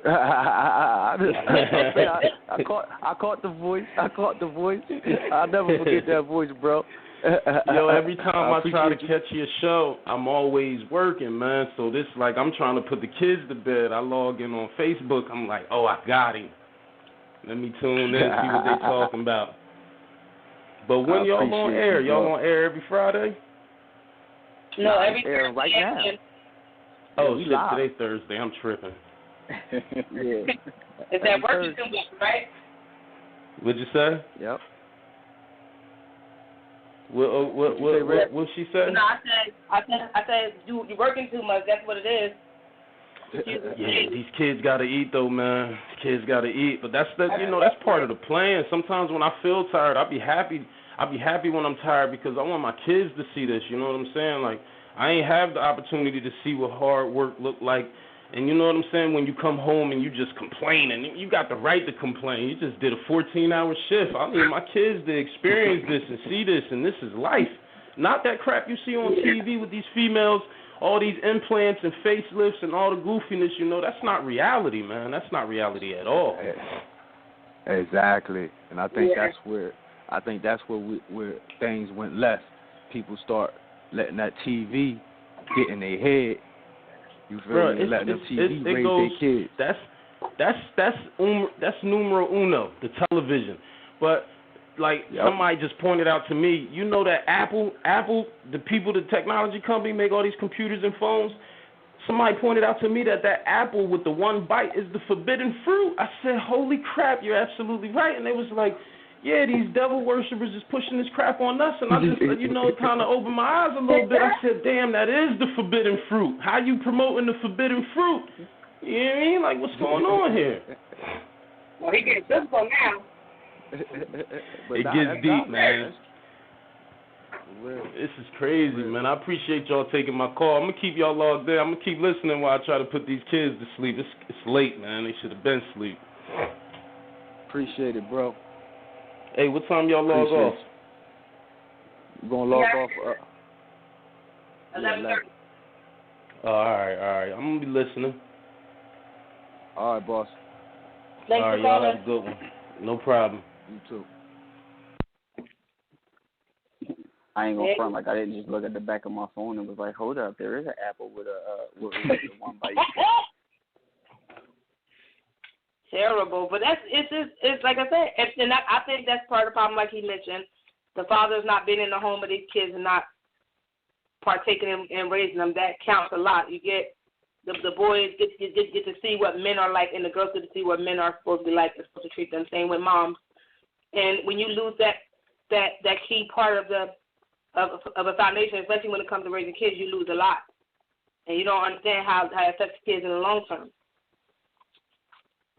I caught the voice. I'll never forget that voice, bro. Yo, every time I try to catch your show, I'm always working, man. So this, like, I'm trying to put the kids to bed. I log in on Facebook. I'm like, oh, I got him. Let me tune in, see what they talking about. But when y'all on air? Y'all on air every Friday? No, every Thursday. Right now. Oh, shit, today's Thursday. I'm tripping. Is that working too much, right? What'd you say? Yep. What she said? No, I said you're working too much. That's what it is. Yeah, these kids gotta eat though, man. Kids gotta eat, but that's part of the plan. Sometimes when I feel tired, I'll be happy when I'm tired because I want my kids to see this. You know what I'm saying? Like I ain't have the opportunity to see what hard work look like And you know what I'm saying? When you come home and you just complain, and you got the right to complain. You just did a 14-hour shift. I need my kids to experience this and see this, and this is life. Not that crap you see on TV with these females, all these implants and facelifts and all the goofiness. You know, that's not reality, man. That's not reality at all. Exactly. And I think that's where where things went left. People start letting that TV get in their head. You feel me? Letting the TV raise their kids. That's numero uno, the television. But like somebody just pointed out to me, you know that Apple, the people, the technology company make all these computers and phones. Somebody pointed out to me that Apple with the one bite is the forbidden fruit. I said, holy crap, you're absolutely right. And they was like, yeah, these devil worshippers is pushing this crap on us. And I just, it kind of opened my eyes a little bit. I said, damn, that is the forbidden fruit. How you promoting the forbidden fruit? You know what I mean? Like, what's going on here? Well, he getting simple now. It gets deep, man. This is crazy, man. I appreciate y'all taking my call. I'm going to keep y'all logged in. I'm going to keep listening while I try to put these kids to sleep. It's late, man. They should have been asleep. Appreciate it, bro. Hey, what time y'all log off? You're going to log off? 11:30. All right. I'm going to be listening. All right, boss. Thanks all right, y'all have a good one. No problem. You too. I ain't gonna front, like I didn't just look at the back of my phone and was like, hold up, there is an Apple with a one bite. Terrible, but it's like I said, and I think that's part of the problem. Like he mentioned, the father's not being in the home with these kids and not partaking in raising them. That counts a lot. You get the boys get to see what men are like, and the girls get to see what men are supposed to be like. They're supposed to treat them same with moms. And when you lose that key part of a foundation, especially when it comes to raising kids, you lose a lot, and you don't understand how it affects kids in the long term.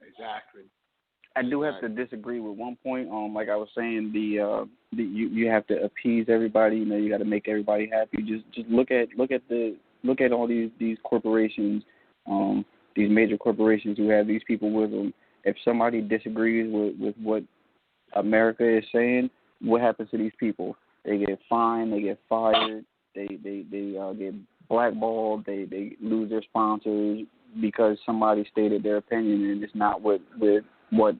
Exactly. I do have to disagree with one point. Like I was saying, you have to appease everybody. You know, you got to make everybody happy. Just look at all these corporations, these major corporations who have these people with them. If somebody disagrees with what America is saying, what happens to these people? They get fined, they get fired, they get blackballed, they lose their sponsors because somebody stated their opinion and it's not with what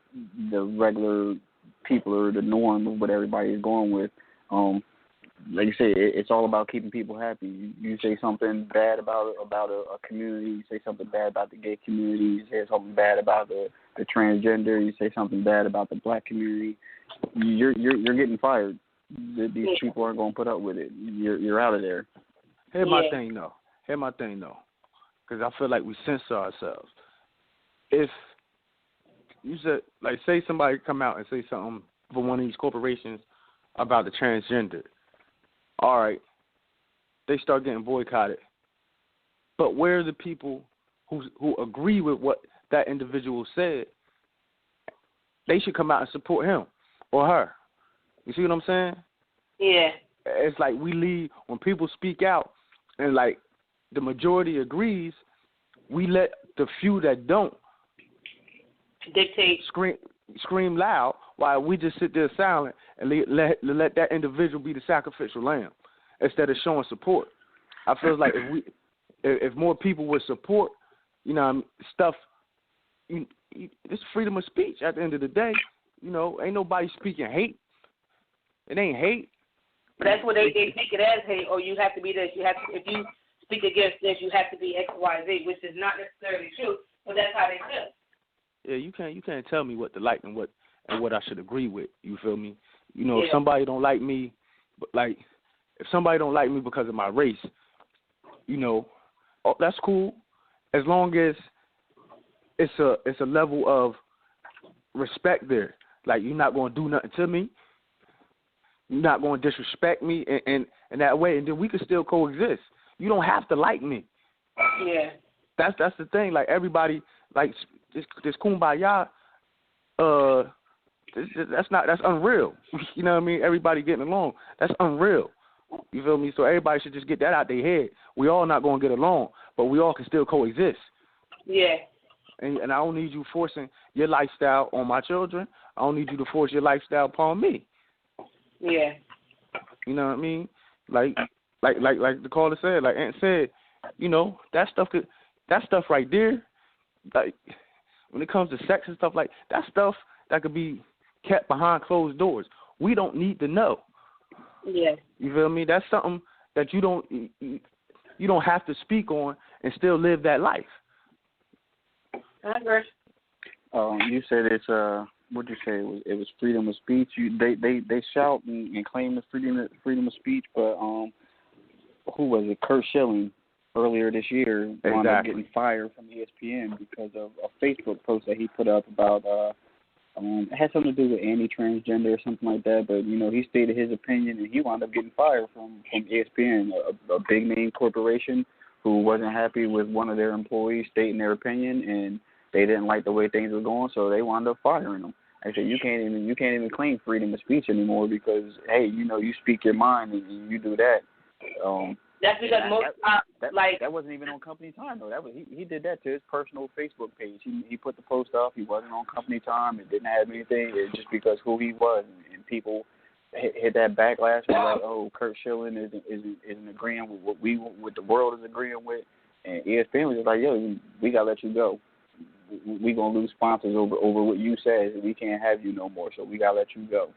the regular people or the norm of what everybody is going with. Like you say, it's all about keeping people happy. You say something bad about a community, you say something bad about the gay community, you say something bad about the transgender, you say something bad about the black community, you're getting fired. These people aren't going to put up with it. You're out of there. Here's my thing, though. Because I feel like we censor ourselves. If you said, like, say somebody come out and say something for one of these corporations about the transgender, all right, they start getting boycotted. But where are the people who agree with what that individual said? They should come out and support him or her. You see what I'm saying? Yeah. It's like we leave, when people speak out and, like, the majority agrees, we let the few that don't dictate, scream loud, while we just sit there silent and let that individual be the sacrificial lamb instead of showing support. I feel like if more people would support, stuff, it's freedom of speech at the end of the day. Ain't nobody speaking hate. It ain't hate. But that's what they take it as hate, or you have to be this. If you speak against this, you have to be X, Y, Z, which is not necessarily true, but that's how they feel. Yeah, you can't tell me what to like and what I should agree with. You feel me? If somebody don't like me, if somebody don't like me because of my race, that's cool, as long as it's a level of respect there. Like, you're not going to do nothing to me. You're not going to disrespect me in that way, and then we can still coexist. You don't have to like me. Yeah. That's the thing. Like, everybody, like, this kumbaya, that's unreal. You know what I mean? Everybody getting along. That's unreal. You feel me? So everybody should just get that out their head. We all not going to get along, but we all can still coexist. Yeah. And I don't need you forcing your lifestyle on my children. I don't need you to force your lifestyle upon me. Yeah. You know what I mean? Like the caller said, like Aunt said, you know, that stuff right there, like when it comes to sex and stuff like that stuff that could be kept behind closed doors. We don't need to know. Yeah. You feel me? That's something that you don't have to speak on and still live that life. I agree. You said it's what'd you say? It was freedom of speech. They shout and claim the freedom of speech, but who was it? Kurt Schilling earlier this year wound up getting fired from ESPN because of a Facebook post that he put up about it had something to do with anti-transgender or something like that. But you know, he stated his opinion and he wound up getting fired from ESPN, a big name corporation who wasn't happy with one of their employees stating their opinion, and they didn't like the way things were going, so they wound up firing them. I said, you can't even claim freedom of speech anymore because, hey, you know, you speak your mind and you do that. That's because that wasn't even on company time though. That was he did that to his personal Facebook page. He put the post up. He wasn't on company time. It didn't have anything. It's just because who he was, and people hit that backlash. And like, oh, Kurt Schilling isn't agreeing with what the world is agreeing with, and ESPN was just like, yo, we gotta let you go. We gonna lose sponsors over what you said. We can't have you no more. So we gotta let you go.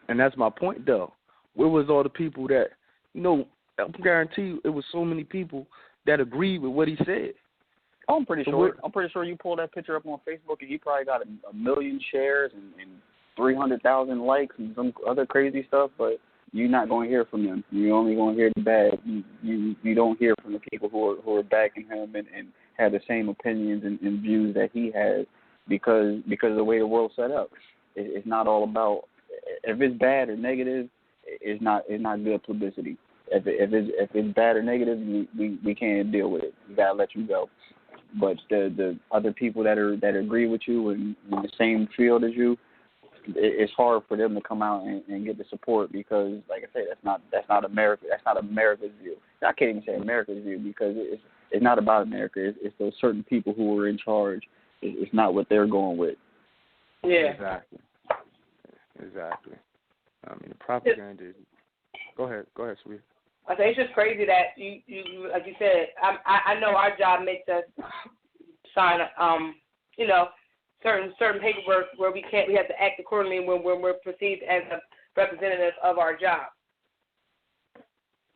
And that's my point though. Where was all the people that, you know? I guarantee you, it was so many people that agreed with what he said. I'm pretty sure you pull that picture up on Facebook and he probably got a million shares and 300,000 likes and some other crazy stuff. But you're not going to hear from them. You're only going to hear the bad. You don't hear from the people who are backing him and have the same opinions and views that he has because of the way the world's set up. It's not all about if it's bad or negative. It's not good publicity. If it's bad or negative, we can't deal with it. We gotta let you go. But the other people that agree with you and in the same field as you, it's hard for them to come out and get the support because, like I said, that's not America. That's not America's view. I can't even say America's view because it's not about America. It's those certain people who are in charge. It's not what they're going with. Yeah. Exactly. I mean, the propaganda. Go ahead, sweetie. I think it's just crazy that you like you said. I know our job makes us sign, you know, certain paperwork where we have to act accordingly when we're perceived as a representative of our job.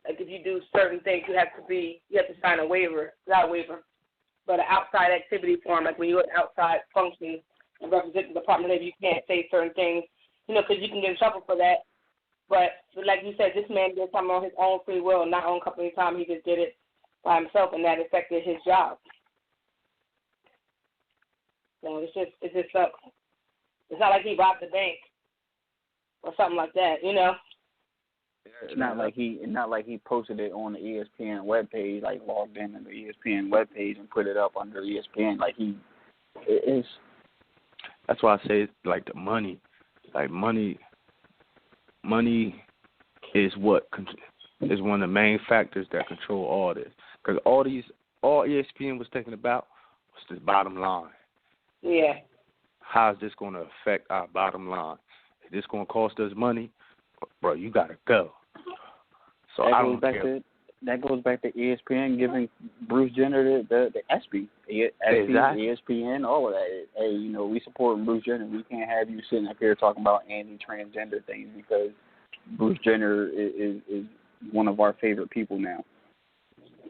Like if you do certain things, you have to sign a waiver, not a waiver, but an outside activity form. Like when you're an outside function and represent the department, you can't say certain things, you know, because you can get in trouble for that. But like you said, this man did something on his own free will, not on company time. He just did it by himself, and that affected his job. So it just sucks. It's not like he robbed the bank or something like that, you know. It's not like he posted it on the ESPN webpage, like logged in on the ESPN webpage and put it up under ESPN. Like it's. That's why I say it's like the money, like money. Money is what is one of the main factors that control all this. Because all ESPN was thinking about was the bottom line. Yeah. How is this going to affect our bottom line? Is this going to cost us money? Bro, you got to go. So I don't care. That goes back to ESPN giving Bruce Jenner the ESPY. Exactly. ESPN, all of that. Hey, you know, we support Bruce Jenner. We can't have you sitting up here talking about anti-transgender things because Bruce Jenner is one of our favorite people now.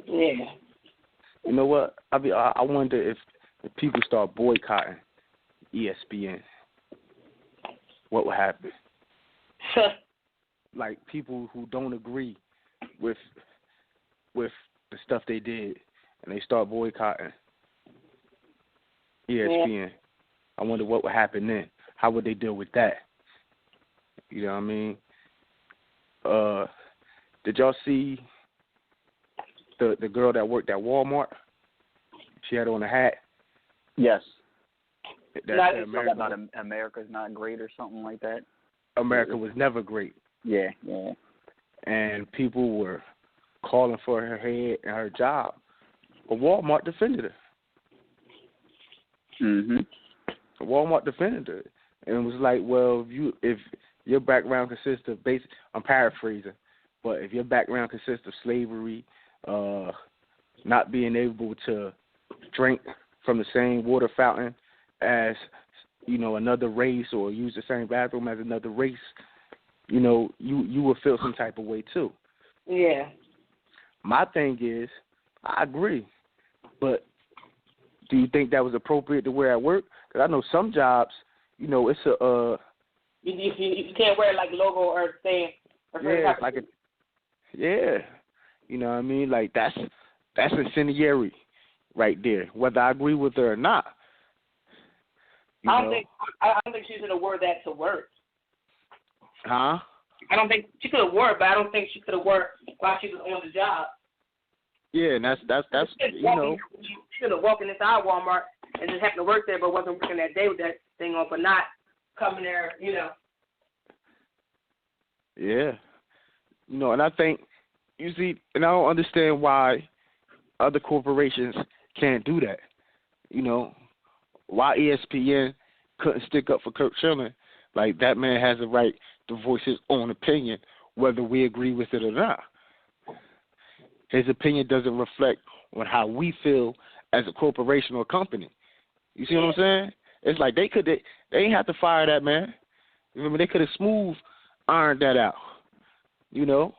Yeah. You know what? I wonder if people start boycotting ESPN, what would happen? Like people who don't agree with the stuff they did, and they start boycotting ESPN. Yeah. I wonder what would happen then. How would they deal with that? You know what I mean? Did y'all see the girl that worked at Walmart? She had on a hat. Yes. That America's not great or something like that. America was never great. Yeah. And people were calling for her head and her job, but Walmart defended her. Walmart defended it, and it was like, well, if your background consists of I'm paraphrasing, but if your background consists of slavery, not being able to drink from the same water fountain as another race, or use the same bathroom as another race, you will feel some type of way too. Yeah. My thing is, I agree, but do you think that was appropriate to wear at work? Because I know some jobs, it's a you can't wear like logo or thing. Yeah, like yeah, you know what I mean? Like that's incendiary right there, whether I agree with her or not. I don't think she should have wore that to work. Huh? I don't think she could have wore it, but I don't think she could have wore it while she was on the job. Yeah, and that's She could have walked inside Walmart and just happened to work there, but wasn't working that day with that thing on, but not coming there, Yeah. And I think, you see, and I don't understand why other corporations can't do that. Why ESPN couldn't stick up for Kirk Schilling. Like, that man has a right to voice his own opinion, whether we agree with it or not. His opinion doesn't reflect on how we feel as a corporation or company. You see what I'm saying? It's like they ain't have to fire that man. Remember, they could have smooth ironed that out. And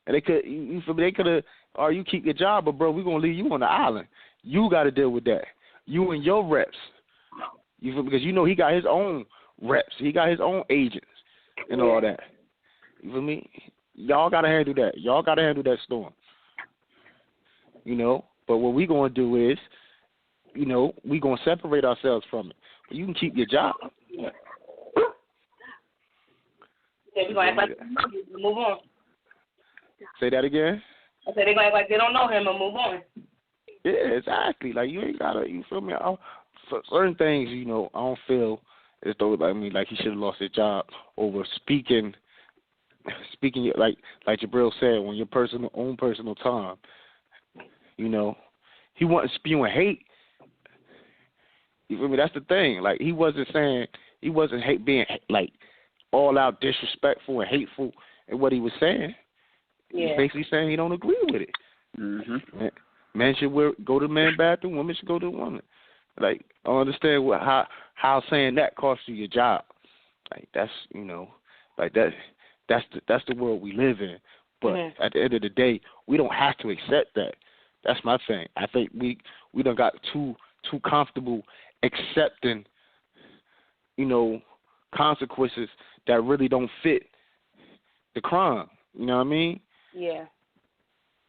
they could have, or you keep your job, but bro, we're gonna leave you on the island. You got to deal with that. You and your reps. Because he got his own reps. He got his own agents and all that. You feel me? Y'all got to handle that. Y'all got to handle that storm. But what we going to do is, we going to separate ourselves from it. But you can keep your job. Yeah, we're going to act like move on. Say that again? I said they're going to act like they don't know him and move on. Yeah, exactly. Like, you ain't got to, you feel me? For certain things, I don't feel as though, like he should have lost his job over speaking like Jabril said, on your own personal time. He wasn't spewing hate. You feel me? That's the thing. Like, he wasn't being like all out disrespectful and hateful in what he was saying. Yeah. He's basically saying he don't agree with it. Mm-hmm. Men should go to the men's bathroom. Women should go to the woman. Like, I don't understand how saying that costs you your job. Like, that's that's the world we live in. But at the end of the day, we don't have to accept that. That's my thing. I think we done got too comfortable accepting, consequences that really don't fit the crime. You know what I mean? Yeah.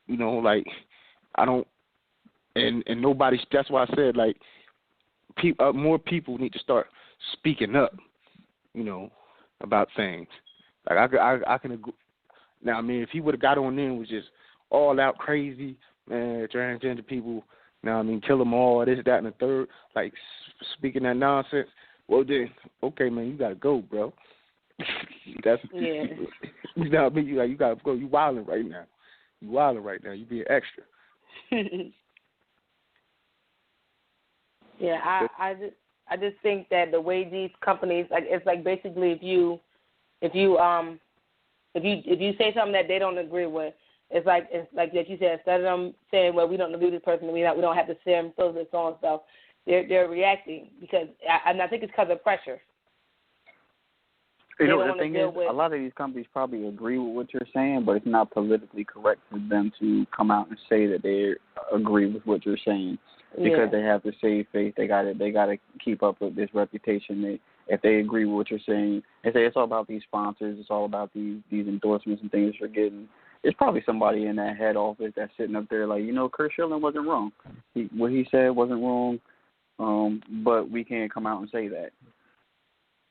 Like, I don't, and nobody. That's why I said, like, more people need to start speaking up, about things. Like, I can agree. Now, if he would have got on there and was just all out crazy, man, transgender people, kill them all, this, that, and the third, like, speaking that nonsense, well, then, okay, man, you got to go, bro. That's, yeah. You know what I mean? You got to go. You wilding right now. You being extra. Yeah, I just think that the way these companies, like, it's like basically if you say something that they don't agree with, it's like that you said, instead of them saying, well, we don't agree with this person, we don't have to say them so and so and stuff, they're reacting because I think it's because of pressure. The thing is, a lot of these companies probably agree with what you're saying, but it's not politically correct for them to come out and say that they agree with what you're saying because they have to save face. They got to keep up with this reputation. If they agree with what you're saying, they say it's all about these sponsors, it's all about these endorsements and things you're getting. There's probably somebody in that head office that's sitting up there like, Kirk Schilling wasn't wrong. What he said wasn't wrong, but we can't come out and say that.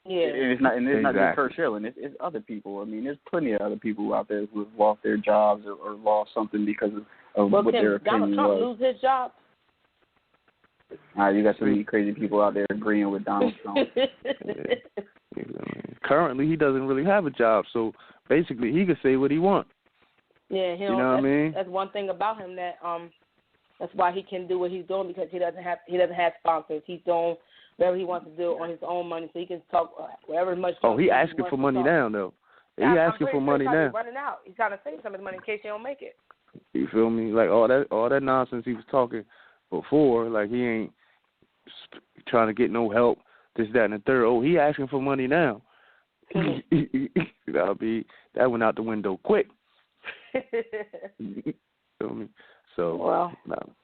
Yeah. It's not just Kirk Schilling. It's other people. There's plenty of other people out there who have lost their jobs or lost something because of what their opinion was. Donald Trump lose his job? You got so many crazy people out there agreeing with Donald Trump. Currently, he doesn't really have a job, so basically he can say what he wants. Yeah, you know what I mean? That's one thing about him that That's why he can do what he's doing, because he doesn't have sponsors. He's doing whatever he wants to do on his own money, so he can talk whatever much. Oh, he asking for money now, though. He asking for money now. Running out. He's trying to save some of his money in case he don't make it. You feel me? Like all that nonsense he was talking before, like he ain't trying to get no help, this, that, and the third. Oh, he asking for money now. That went out the window quick. You feel me? So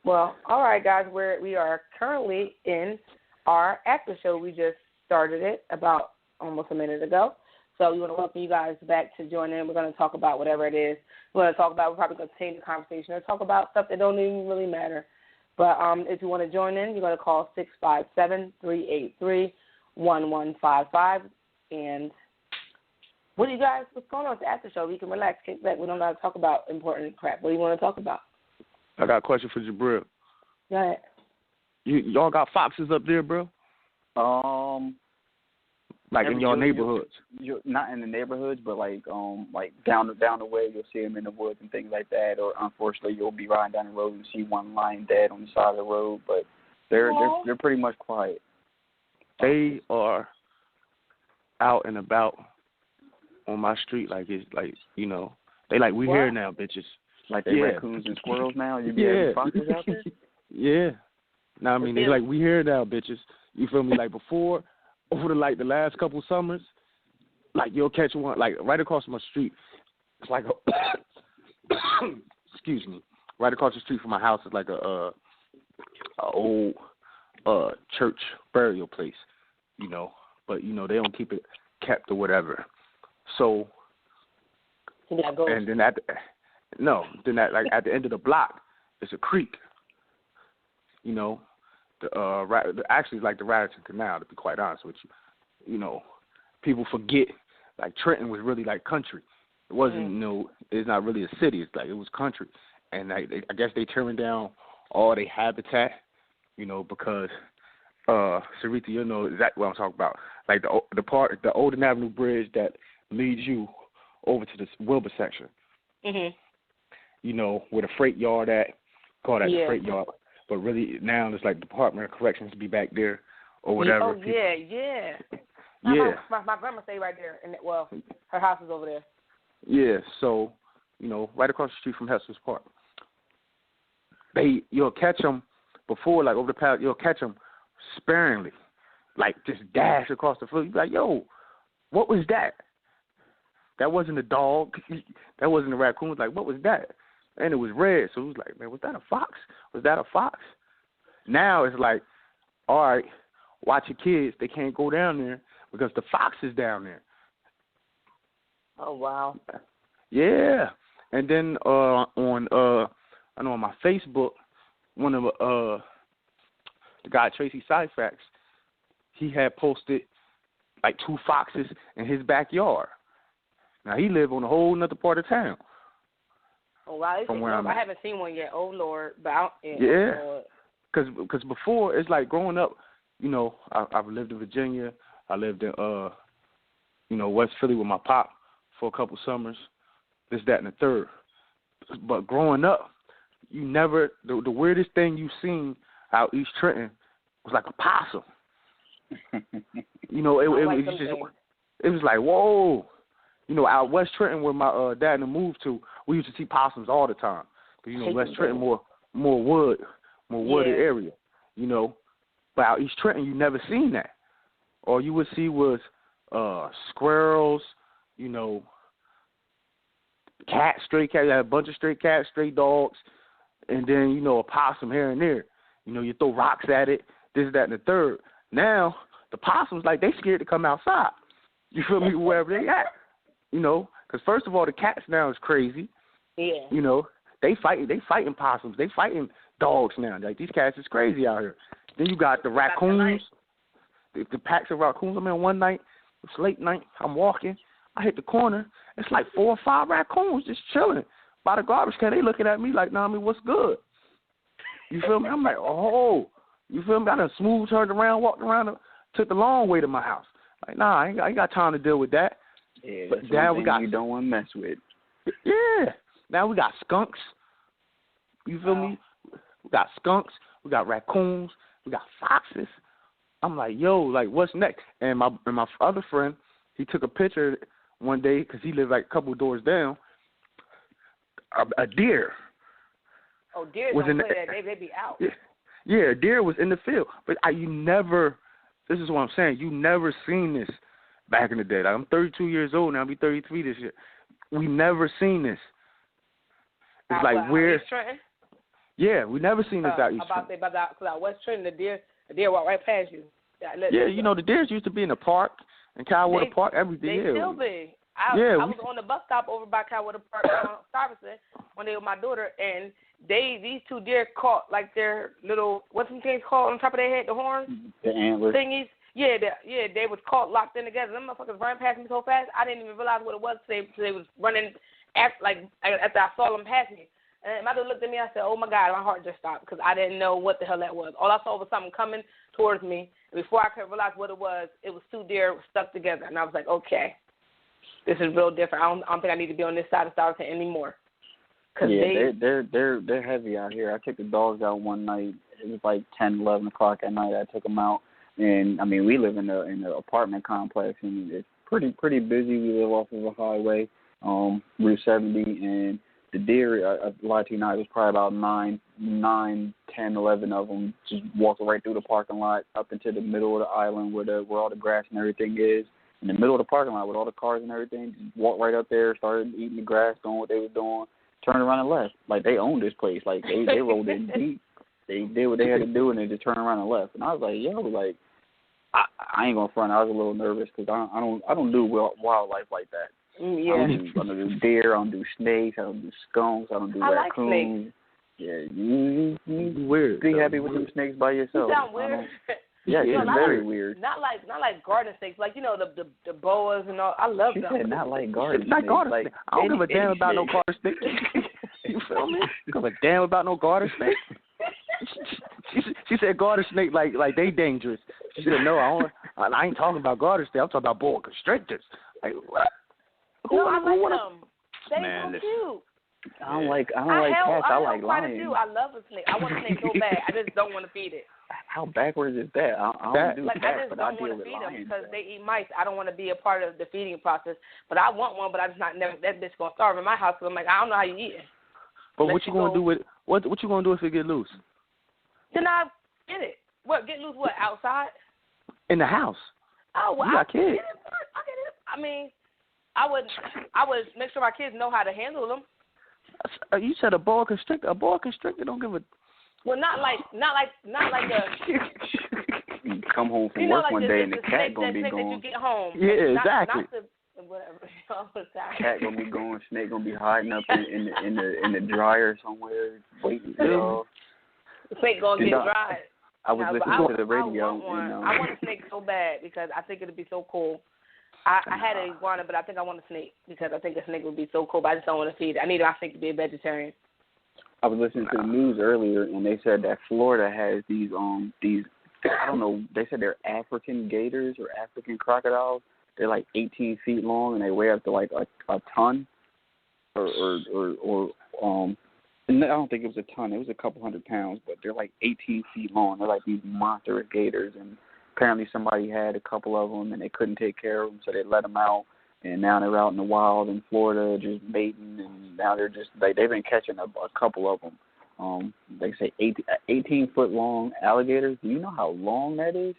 well, all right, guys. We are currently in our after show. We just started it about almost a minute ago. So we want to welcome you guys back to join in. We're going to talk about whatever it is. We're probably going to change the conversation or talk about stuff that don't even really matter. But if you want to join in, you're going to call 657-383-1155. And what's going on at the after show? We can relax, kick back. We don't got to talk about important crap. What do you want to talk about? I got a question for Jabril. Go ahead. Y'all got foxes up there, bro? Like in your neighborhoods? You're not in the neighborhoods, but like down the way, you'll see them in the woods and things like that. Or unfortunately, you'll be riding down the road and see one lying dead on the side of the road. But they're pretty much quiet. They are out and about on my street, like it's like, you know, they like we here now, bitches. Like they raccoons and squirrels now. You be having foxes out there? Yeah. No, I mean they like we here now, bitches. You feel me? Like before. Over the last couple summers, like you'll catch one like right across my street. It's like excuse me, right across the street from my house is like a old church burial place, you know. But you know they don't keep it kept or whatever. So and then at the end of the block, it's a creek, you know. Actually, it's like the Raritan Canal, to be quite honest with you. You know, people forget, like, Trenton was really like country. It wasn't, it's not really a city. It's like, it was country. And I guess they turned down all their habitat, you know, because, Sarita, you know exactly what I'm talking about. Like, the Olden Avenue Bridge that leads you over to the Wilbur section. Mm-hmm. You know, where the freight yard at, call that the freight yard. But really, now it's like Department of Corrections to be back there or whatever. Oh, yeah. My grandma stayed right there. And her house is over there. Yeah, so, you know, right across the street from Heston's Park. You'll catch them before, like over the past, you'll catch them sparingly. Like, just dash across the field. You'll be like, yo, what was that? That wasn't a dog. That wasn't a raccoon. It was like, what was that? And it was red, so it was like, man, was that a fox? Was that a fox? Now it's like, all right, watch your kids. They can't go down there because the fox is down there. Oh, wow. Yeah. And then I know on my Facebook, one of the guy, Tracy Syfax, he had posted like 2 foxes in his backyard. Now, he lived on a whole other part of town. Oh, wow. I haven't seen one yet. Oh, Lord. Because before, it's like growing up, you know, I've lived in Virginia. I lived in, you know, West Philly with my pop for a couple summers, this, that, and the third. But growing up, you never, the weirdest thing you seen out East Trenton was like a possum. You know, it was like, whoa. You know, out West Trenton where my dad and moved to, we used to see possums all the time. But, you know, West Trenton more wooded area, you know. But out East Trenton, you never seen that. All you would see was squirrels, you know, stray cats. You had a bunch of stray cats, stray dogs, and then, you know, a possum here and there. You know, you throw rocks at it, this, that, and the third. Now, the possums, like, they scared to come outside. You feel me? Wherever they at. You know, because first of all, the cats now is crazy. Yeah. You know, they fighting possums. They fighting dogs now. Like, these cats is crazy out here. Then you got the raccoons, the packs of raccoons. I mean, one night, it's late night, I'm walking. I hit the corner. It's like 4 or 5 raccoons just chilling by the garbage can. They looking at me like, nah, I mean, what's good? You feel me? I'm like, oh. You feel me? I done smooth turned around, walked around, took the long way to my house. Like, nah, I ain't got time to deal with that. Yeah, that's but now we got you don't want to mess with. Yeah. Now we got skunks. You feel me? We got skunks. We got raccoons. We got foxes. I'm like, yo, like, what's next? And my other friend, he took a picture one day because he lived like a couple doors down. A deer. Oh, deer don't play that. They be out. Yeah, a deer was in the field. But you never, this is what I'm saying, you never seen this back in the day. Like, I'm 32 years old now. I'll be 33 this year. We never seen this. It's like weird. Yeah, we never seen this out East Trenton. Because out West Trenton, the deer walk right past you. Yeah, you know, the deers used to be in the park, in Cowwater Park, everything. They still be. I was on the bus stop over by Cowwater Park, Stuyvesant, one day with my daughter, and these two deer caught like their little, what's them things called on top of their head, the horns? The antlers. Thingies. Yeah, they was caught locked in together. Them motherfuckers ran past me so fast, I didn't even realize what it was. They was running after I saw them pass me. And my daughter looked at me, I said, oh my God, my heart just stopped because I didn't know what the hell that was. All I saw was something coming towards me. And before I could realize what it was two deer stuck together. And I was like, okay, this is real different. I don't think I need to be on this side of Stuyvesant anymore. Yeah, they're heavy out here. I took the dogs out one night. It was like 10, 11 o'clock at night. I took them out. And, I mean, we live in an apartment complex, and it's pretty busy. We live off of a highway, Route 70, and the deer, I lied to you not, it was probably about 9, 10, 11 of them just walked right through the parking lot up into the middle of the island where all the grass and everything is. In the middle of the parking lot with all the cars and everything, just walked right up there, started eating the grass, doing what they were doing, turned around and left. Like, they owned this place. Like, they rolled in deep. They did what they had to do, and they just turned around and left. And I was like, yo, like, I ain't gonna front. I was a little nervous because I don't do wildlife like that. Yeah. I don't do deer. I don't do snakes. I don't do skunks. I don't do raccoons. Like yeah, you weird. Be happy with them snakes by yourself. You sound weird. Yeah, it's very weird. Not like garden snakes, like the boas and all. I love them. She said not like garden snakes. Not garden snakes. I don't give a damn about no garden snake. You feel me? I don't give a damn about no garden snake. She said garter snake like they dangerous. She said no, I ain't talking about garter snake. I'm talking about boa constrictors. Like what? I like them. They're so cute. I don't like cats. I like lions. I love a snake. I want a snake so bad. I just don't want to feed it. How backwards is that? I don't do that. I just don't want to feed them because they eat mice. I don't want to be a part of the feeding process. But I want one. But I just not never. That bitch gonna starve in my house. So I'm like, I don't know how you eat it. But what you gonna do with what you gonna do if it get loose? Then I get it. What, get loose what, outside? In the house. Oh, well, you got kids. I get it. I mean, I would make sure my kids know how to handle them. You said a boa constrictor. A boa constrictor don't give a... Well, not like a... You come home from work like one day and the cat gonna be going. That you get home. Yeah, exactly. Not the whatever. Cat gonna be going. Snake gonna be hiding up in the dryer somewhere, waiting for y'all. The snake gonna get dried. I was listening to the radio. I want a snake so bad because I think it'd be so cool. I had an iguana, but I think I want a snake because I think a snake would be so cool. But I just don't want to feed it. I need my snake to be a vegetarian. I was listening to the news earlier, and they said that Florida has these I don't know. They said they're African gators or African crocodiles. They're like 18 feet long, and they weigh up to like a ton, or I don't think it was a ton. It was a couple 100 pounds, but they're like 18 feet long. They're like these monstrous gators, and apparently somebody had a couple of them, and they couldn't take care of them, so they let them out. And now they're out in the wild in Florida just mating, and now they're just they've been catching a couple of them. They say 18-foot long alligators. Do you know how long that is?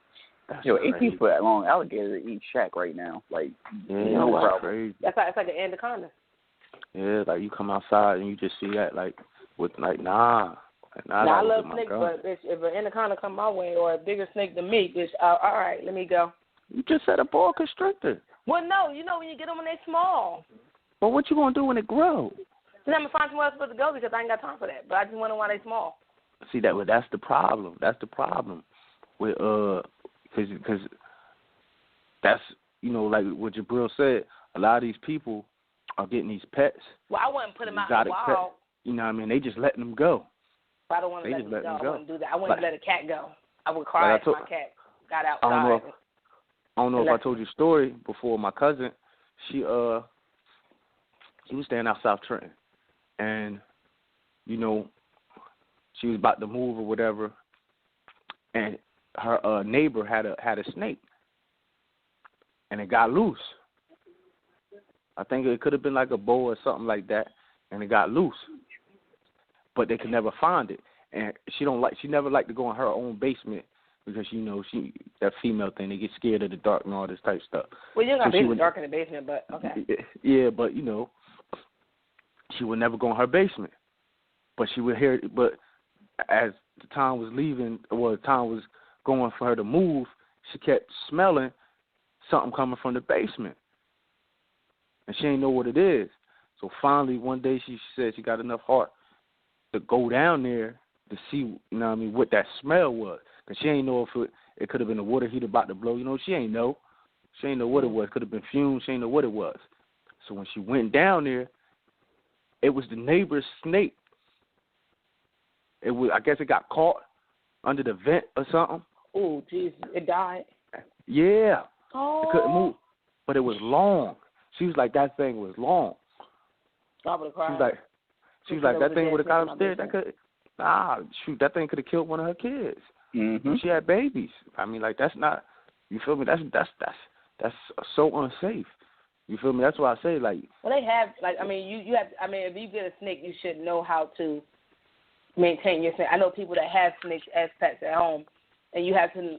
18-foot long alligator eat Shaq right now. Like, no problem. Crazy. That's like an anaconda. Yeah, like you come outside and you just see that with nah. I love snakes, but bitch, if an anaconda come my way or a bigger snake than me, bitch, all right, let me go. You just said a boa constrictor. Well, no, you know when you get them when they small. But what you gonna do when it grows? Then I'm gonna find somewhere else to go because I ain't got time for that. But I just wonder why they small. See that's the problem. That's the problem with because that's like what Jabril said. A lot of these people are getting these pets. Well, I wouldn't put them out in the wild. Pets. You know what I mean? They just letting them go. I don't want to let them go. I wouldn't do that. I wouldn't let a cat go. I would cry if my cat got outside. I don't know if I told you a story before. My cousin, she was staying out South Trenton, and she was about to move or whatever, and her neighbor had a snake, and it got loose. I think it could have been like a boa or something like that, and it got loose. But they could never find it, and she never liked to go in her own basement because that female thing, they get scared of the dark and all this type stuff. Well, you're not being dark in the basement, but okay. Yeah, but she would never go in her basement, but she would hear. But as the time was leaving, the time was going for her to move, she kept smelling something coming from the basement, and she didn't know what it is. So finally, one day she said she got enough heart to go down there to see, what that smell was, because she ain't know if it could have been a water heater about to blow. She ain't know. She ain't know what it was. Could have been fumes. She ain't know what it was. So when she went down there, it was the neighbor's snake. I guess it got caught under the vent or something. Oh, Jesus. It died? Yeah. Oh. It couldn't move. But it was long. She was like, that thing was long. I would have cried. She was like, that thing would have got upstairs. That thing could have killed one of her kids. Mm-hmm. She had babies. I mean, like, that's not, you feel me? That's so unsafe. You feel me? That's why I say, like. Well, they have, like, you have, if you get a snake, you should know how to maintain your snake. I know people that have snakes as pets at home, and you have to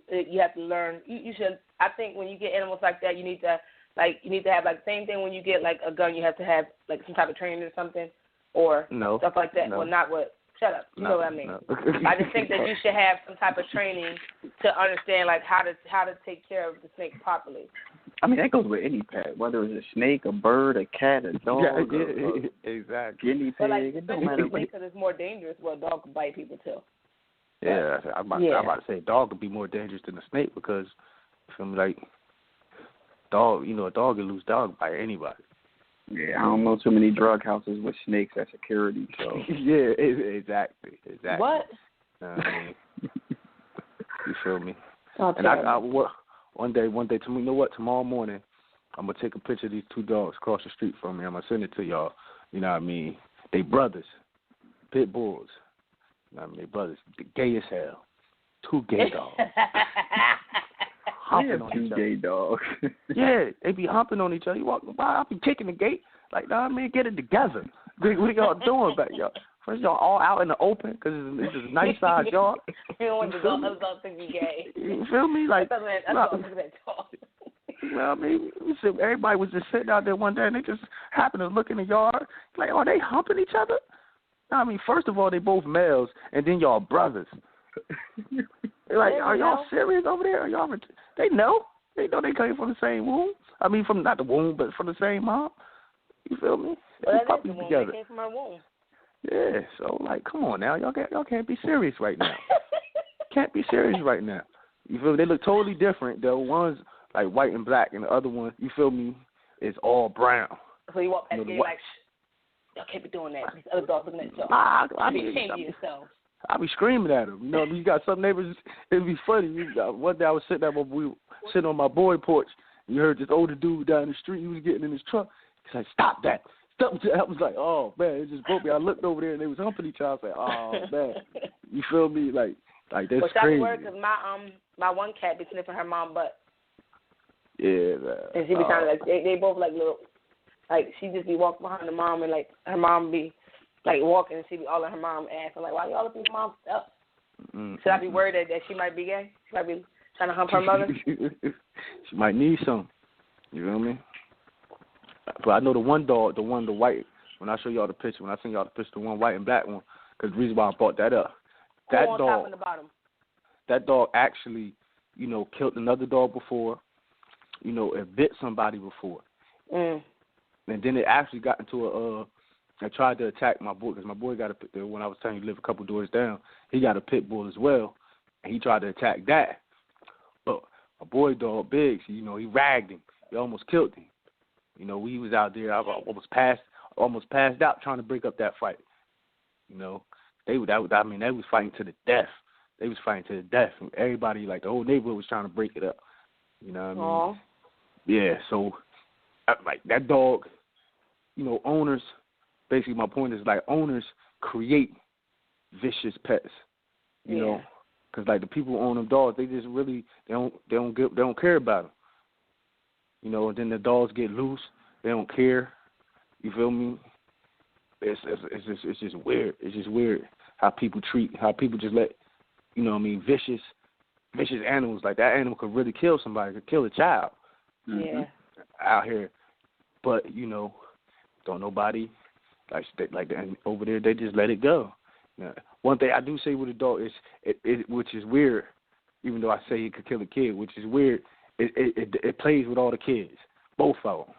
learn. You should. I think when you get animals like that, you need to have like the same thing when you get like a gun. You have to have like some type of training or something, or stuff like that. No. Well, not what. Shut up. You know what I mean. No. I just think that you should have some type of training to understand like how to take care of the snake properly. That goes with any pet, whether it's a snake, a bird, a cat, a dog, exactly. guinea pig. But like, it don't matter. Because it's more dangerous. Well, a dog can bite people too. Yeah, I'm about to say a dog would be more dangerous than a snake because, you feel me, like, dog, a dog can lose dog bite anybody. Yeah, I don't know too many drug houses with snakes as security, so. Yeah, exactly. What? You feel me? Oh, and I one day, you know what? Tomorrow morning, I'm gonna take a picture of these two dogs across the street from me. I'm gonna send it to y'all. You know what I mean? They brothers, pit bulls. You know what I mean? They brothers, gay as hell. Two gay dogs. Humping on each other. Gay dogs. Yeah, they be humping on each other. You walking by, I'll be kicking the gate. Like, nah, man, get it together. What are y'all doing back, y'all? First, y'all all out in the open because it's a nice size yard. You don't want the dogs to be gay. You feel me? Like, that's what that dog. You know what I mean? Everybody was just sitting out there one day and they just happened to look in the yard. Like, are they humping each other? I mean, first of all, they both males, and then y'all brothers. Like, are y'all serious over there? They know. They know they came from the same womb. I mean, from not the womb, but from the same mom. You feel me? Well, that puppies is the womb. together. They came from her womb. Yeah, so, like, come on now. Y'all can't be serious right now. Can't be serious right now. You feel me? They look totally different. The one's, like, white and black, and the other one, you feel me, is all brown. So you walk past the gate like, y'all can't be doing that. These other dogs looking at y'all. I be ashamed of yourself. I be screaming at them. You got some neighbors, it'd be funny. One day I was sitting on my boy porch, and you heard this older dude down the street. He was getting in his truck. He's like, stop that. Stop that. I was like, oh, man, it just broke me. I looked over there, and they was humping each other. I was like, oh, man. You feel me? Like that's crazy. Well, because my one cat be sniffing her mom butt. Yeah, man. And she be kind of like, they both like little, like she just be walking behind the mom, and like her mom be like walking, and she be all in her mom ass. I'm like, why y'all looking at mom up? Mm-hmm. Should I be worried that she might be gay? Should I be trying to hump her mother? She might need some. You know what I mean? But I know the white, when I show y'all the picture, when I send y'all the picture, the one white and black one, because the reason why I brought that up, that on dog, top and the bottom. That dog actually, killed another dog before, it bit somebody before. Mm. And then it actually got into I tried to attack my boy, because my boy got when I was telling you to live a couple doors down, he got a pit bull as well, and he tried to attack that. But my boy dog, Biggs, he ragged him. He almost killed him. We was out there, I almost passed out trying to break up that fight. They was fighting to the death. They was fighting to the death. Everybody, like the whole neighborhood was trying to break it up. You know what I mean? Yeah, so, like, that dog, owners, basically my point is, like, owners create vicious pets. You know, because like the people who own them dogs, they just really they don't care about them. You know, and then the dogs get loose, they don't care. You feel me? It's just weird. It's just weird how people just let, you know what I mean, vicious animals, like that animal could really kill somebody, could kill a child. Yeah. Out here. But, you know, don't nobody like that over there, they just let it go. Now, one thing I do say with a dog is which is weird, even though I say it could kill a kid, which is weird, it plays with all the kids. Both of them.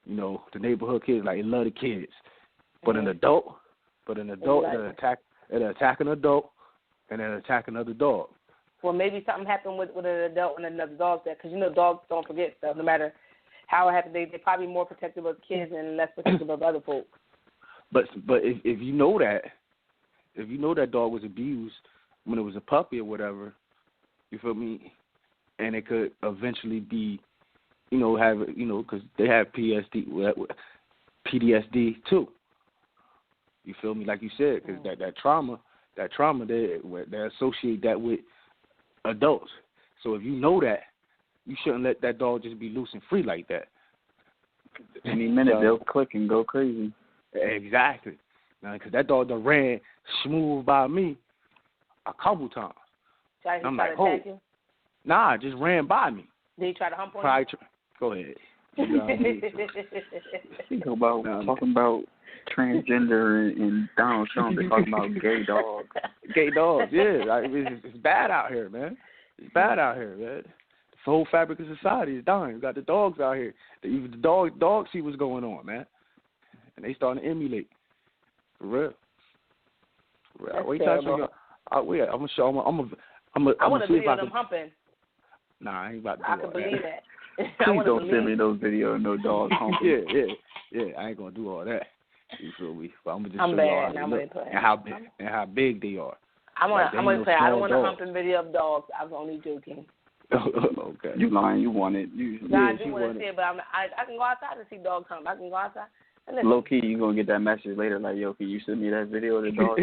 You know, the neighborhood kids, like, it love the kids. But an adult, it'll attack an adult and then attack another dog. Well, maybe something happened with an adult and another dog there, because, you know, dogs don't forget stuff. No matter how it happened, they're probably more protective of kids and less protective of other folks. But if you know that dog was abused when it was a puppy or whatever, you feel me? And it could eventually be, you know, because they have PTSD too. You feel me? Like you said, because that trauma, they associate that with adults. So if you know that, you shouldn't let that dog just be loose and free like that. Any minute they'll click and go crazy. Exactly. Because that dog done ran smooth by me a couple times. I'm like, oh. Nah, just ran by me. Did he try to hump on you? Go ahead. Talking about transgender and Donald Trump. They're talking about gay dogs. Gay dogs, yeah. Like, it's bad out here, man. It's bad out here, man. The whole fabric of society is dying. You got the dogs out here. Even the dogs see what's going on, man. And they starting to emulate. For real. Wait till I want to video them humping. Nah, I ain't about to do I can believe that. Please don't send me those videos of no dogs humping. Yeah. I ain't gonna do all that. You feel me? But I'm gonna just show you all how they look and how big they are. I'm gonna play. I don't want a humping video of dogs. I was only joking. Okay. You lying? You want it? I do want to see it, but I can go outside and see dogs hump. I can go outside. Low key, you gonna get that message later, like, yo, can you send me that video of the dog?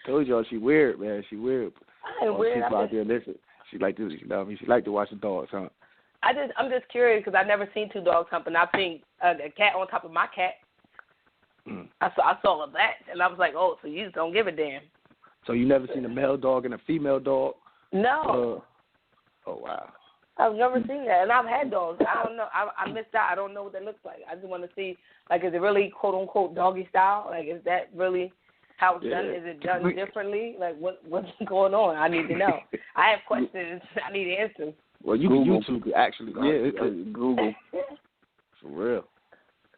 Told y'all she weird, man. She weird. I ain't weird. People out there listen. She like to, she like to watch the dogs hunt. I'm just curious because I've never seen two dogs humping. I've seen a cat on top of my cat. I saw that, and I was like, oh, so you just don't give a damn. So you never seen a male dog and a female dog? No. Oh wow. I've never seen that, and I've had dogs. I don't know. I missed out. I don't know what that looks like. I just want to see, like, is it really quote unquote doggy style? Like, is that really how it's done? Is it done differently? Like, what's going on? I need to know. I have questions. I need answers. Well, you can YouTube actually. Google. For real.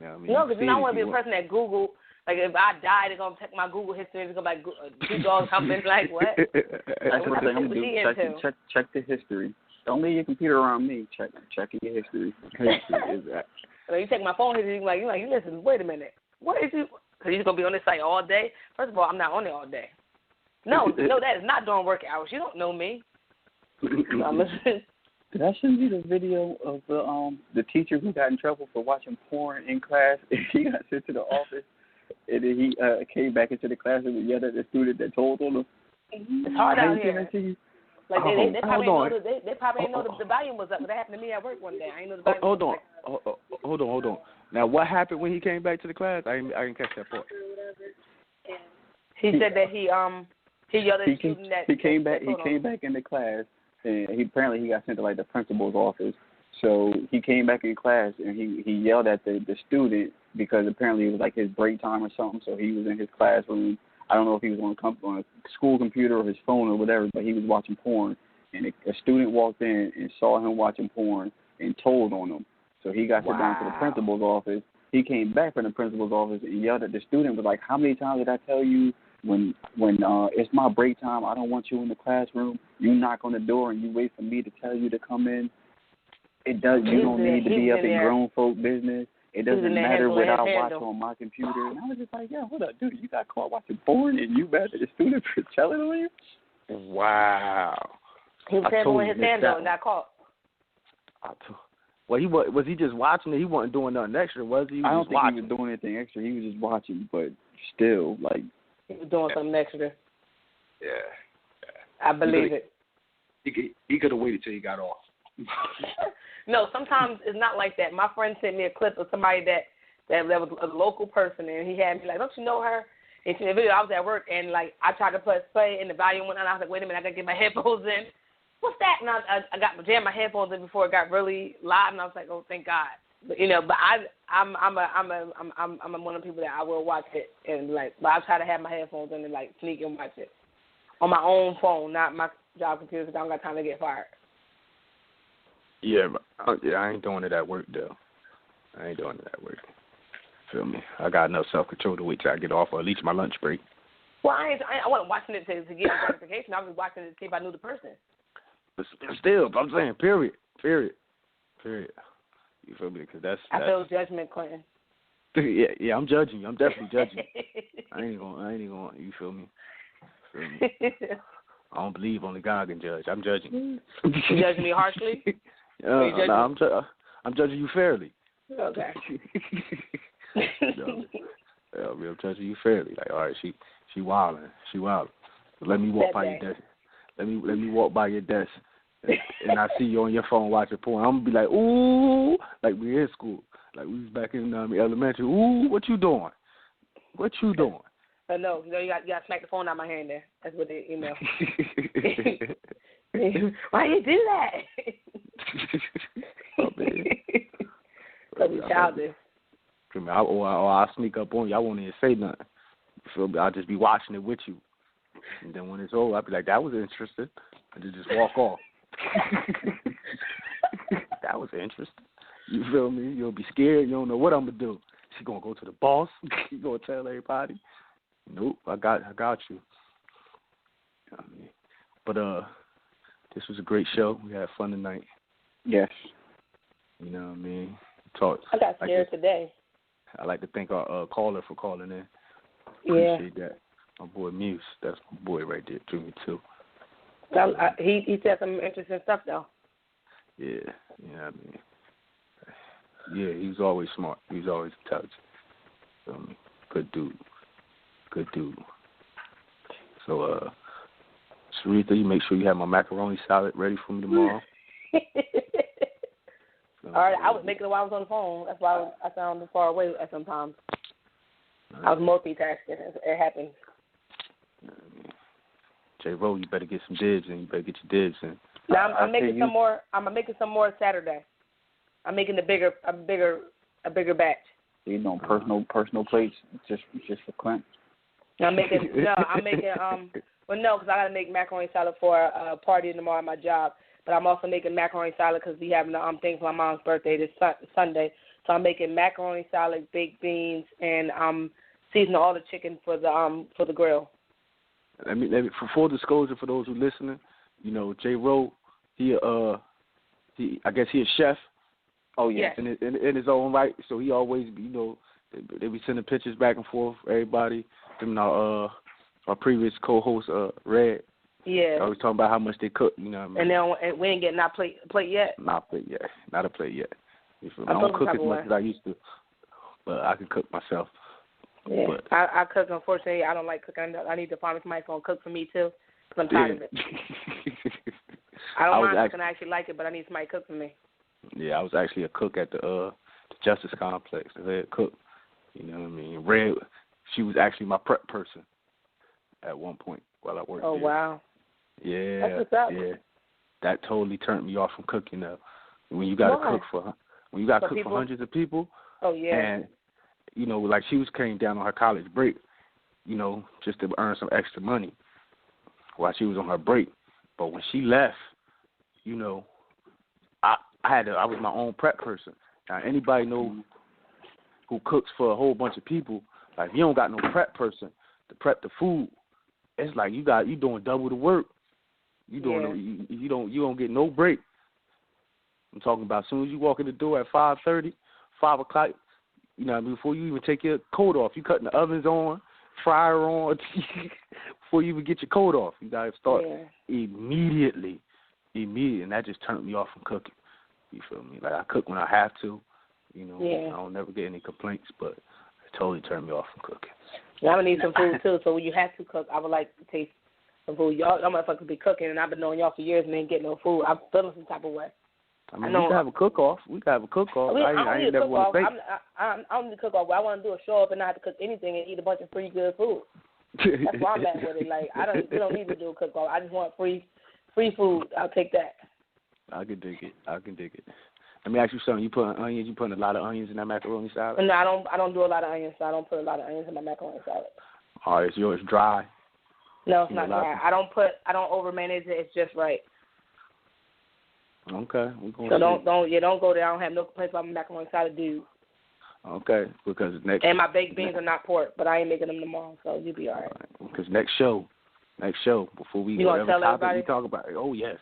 Yeah, I mean, no, because I want to be a person that Google. Like, if I die, they're going to check my Google history. They're going to be like, two dogs humping. Like, what? That's what I'm going to do. Check the history. Don't leave your computer around me. Checking your history. So you take my phone history, you're like, listen, wait a minute. What is you? So you're going to be on this site all day? First of all, I'm not on there all day. No, that is not during work hours. You don't know me. Did I send you the video of the teacher who got in trouble for watching porn in class? He got sent to the office, and then he came back into the classroom and yelled at the student that told on him. It's hard out here. Like they probably didn't know the volume was up. But that happened to me at work one day. I didn't know the volume was up. Hold on. Now, what happened when he came back to the class? I didn't catch that part. He said that he yelled at the student that he came back into class, and he got sent to like the principal's office. So he came back in class and he yelled at the student because apparently it was like his break time or something. So he was in his classroom. I don't know if he was on a school computer or his phone or whatever, but he was watching porn. And a student walked in and saw him watching porn and told on him. So he got sent down to the principal's office. He came back from the principal's office and yelled at the student, was like, how many times did I tell you when it's my break time, I don't want you in the classroom. You knock on the door and you wait for me to tell you to come in. You don't need to be up in grown folk business. It doesn't matter what I watch on my computer. And I was just like, yeah, hold up, dude, you got caught watching porn and you mad at the student for telling on you? Wow. He was handling his handle and got caught. Well, was he just watching it? He wasn't doing nothing extra, was he? I don't think he was doing anything extra. He was just watching, but still, like, he was doing something extra. Yeah. I believe it. He could have waited till he got off. No, sometimes it's not like that. My friend sent me a clip of somebody that was a local person, and he had me like, "Don't you know her?" And she, I was at work, and like I tried to press play, and the volume went on. I was like, "Wait a minute, I gotta get my headphones in." What's that? And I jammed my headphones in before it got really loud, and I was like, "Oh, thank God." But I'm one of the people that I will watch it and but I try to have my headphones in and like sneak and watch it on my own phone, not my job computer, because I don't got time to get fired. Yeah, I ain't doing it at work though. I ain't doing it at work. Feel me? I got enough self-control to wait till I get off, or at least my lunch break. Well, I wasn't watching it to get gratification. I was watching it to see if I knew the person. But still, I'm saying, period. You feel me? Because I feel judgment, Clinton. Yeah, I'm judging you. I'm definitely judging you. I ain't gonna. You feel me? I don't believe only God can judge. I'm judging you. You judging me harshly? I'm judging you fairly. Okay. I'm judging you fairly. Like, all right, she wilding. Let me walk by your desk. Let me walk by your desk, and I see you on your phone watching porn. I'm gonna be like, ooh, like we in school, like we was back in elementary. Ooh, what you doing? No, you got to smack the phone out of my hand there. That's what they email. Why you do that? Oh, man. So we childish. I'll sneak up on you. I won't even say nothing. You feel me? I'll just be watching it with you. And then when it's over, I'll be like, that was interesting. And then just walk off. That was interesting. You feel me? You'll be scared. You don't know what I'm going to do. She going to go to the boss? You going to tell everybody? Nope, I got you. But this was a great show. We had fun tonight. Yes. You know what I mean? I got scared today. I'd like to thank our caller for calling in. Yeah. Appreciate that. My boy Muse, that's my boy right there, drew me too. He said some interesting stuff though. Yeah, I mean, yeah, he was always smart. He was always intelligent. Good dude. So, Sharitha, you make sure you have my macaroni salad ready for me tomorrow. All right, I was making it while I was on the phone. That's why I sounded far away at sometimes. Right. I was multitasking. It happened. J-Ro, you better get some dibs in. You better get your dibs in. Now I'm making some more. I'm making some more Saturday. I'm making a bigger batch. You know, personal plates just for Clint. I'm making well, no, because I got to make macaroni salad for a party tomorrow at my job. But I'm also making macaroni salad because we having a thing for my mom's birthday this Sunday. So I'm making macaroni salad, baked beans, and seasoning all the chicken for the grill. Let me for full disclosure for those who listening, you know, J-Ro, I guess he a chef. Oh yeah. In his own right. So he always, you know, they be sending pictures back and forth. Everybody, and our previous co-host Red. Yeah. I was talking about how much they cook, you know what I mean? And we ain't getting our plate yet? Not a plate yet. You feel me? I don't cook as much as I used to, but I can cook myself. Yeah, but I cook. Unfortunately, I don't like cooking. I need to find somebody who's going to cook for me, too, because I'm tired of it. I don't mind cooking. I actually like it, but I need somebody to cook for me. Yeah, I was actually a cook at the Justice Complex, the head cook. You know what I mean? Red, she was actually my prep person at one point while I worked there. Oh, wow. Yeah. That's what's up. Yeah. That totally turned me off from cooking though. When you got to cook for hundreds of people. Oh yeah. And you know, like she came down on her college break, you know, just to earn some extra money while she was on her break. But when she left, you know, I was my own prep person. Now anybody know who cooks for a whole bunch of people, like if you don't got no prep person to prep the food, it's like you doing double the work. You don't get no break. I'm talking about as soon as you walk in the door at 5:30, 5 o'clock, you know, before you even take your coat off, you cutting the ovens on, fryer on, before you even get your coat off. You gotta start immediately, and that just turned me off from cooking. You feel me? Like I cook when I have to, you know. I don't never get any complaints, but it totally turned me off from cooking. Yeah, I'm gonna need some food too. So when you have to cook, I would like to taste some food. Y'all motherfuckers be cooking, and I've been knowing y'all for years and ain't getting no food. I'm feeling some type of way. I mean, we can have a cook-off. I ain't never want to say. I don't need a cook-off. What I want to do is show up and not have to cook anything and eat a bunch of free good food. That's where I'm at with it. Like, we don't need to do a cook-off. I just want free food. I'll take that. I can dig it. Let me ask you something. You putting onions? You putting a lot of onions in that macaroni salad? No, I don't do a lot of onions, so I don't put a lot of onions in my macaroni salad. All right, is yours dry? No, it's not dry. I don't over mayonnaise it. It's just right. Okay. So don't go there. I don't have no complaints about my macaroni salad, dude. Okay, because next. And my baked beans are not pork, but I ain't making them tomorrow, so you'll be all right. Because next show, before we whatever topic everybody? we talk about, oh yes.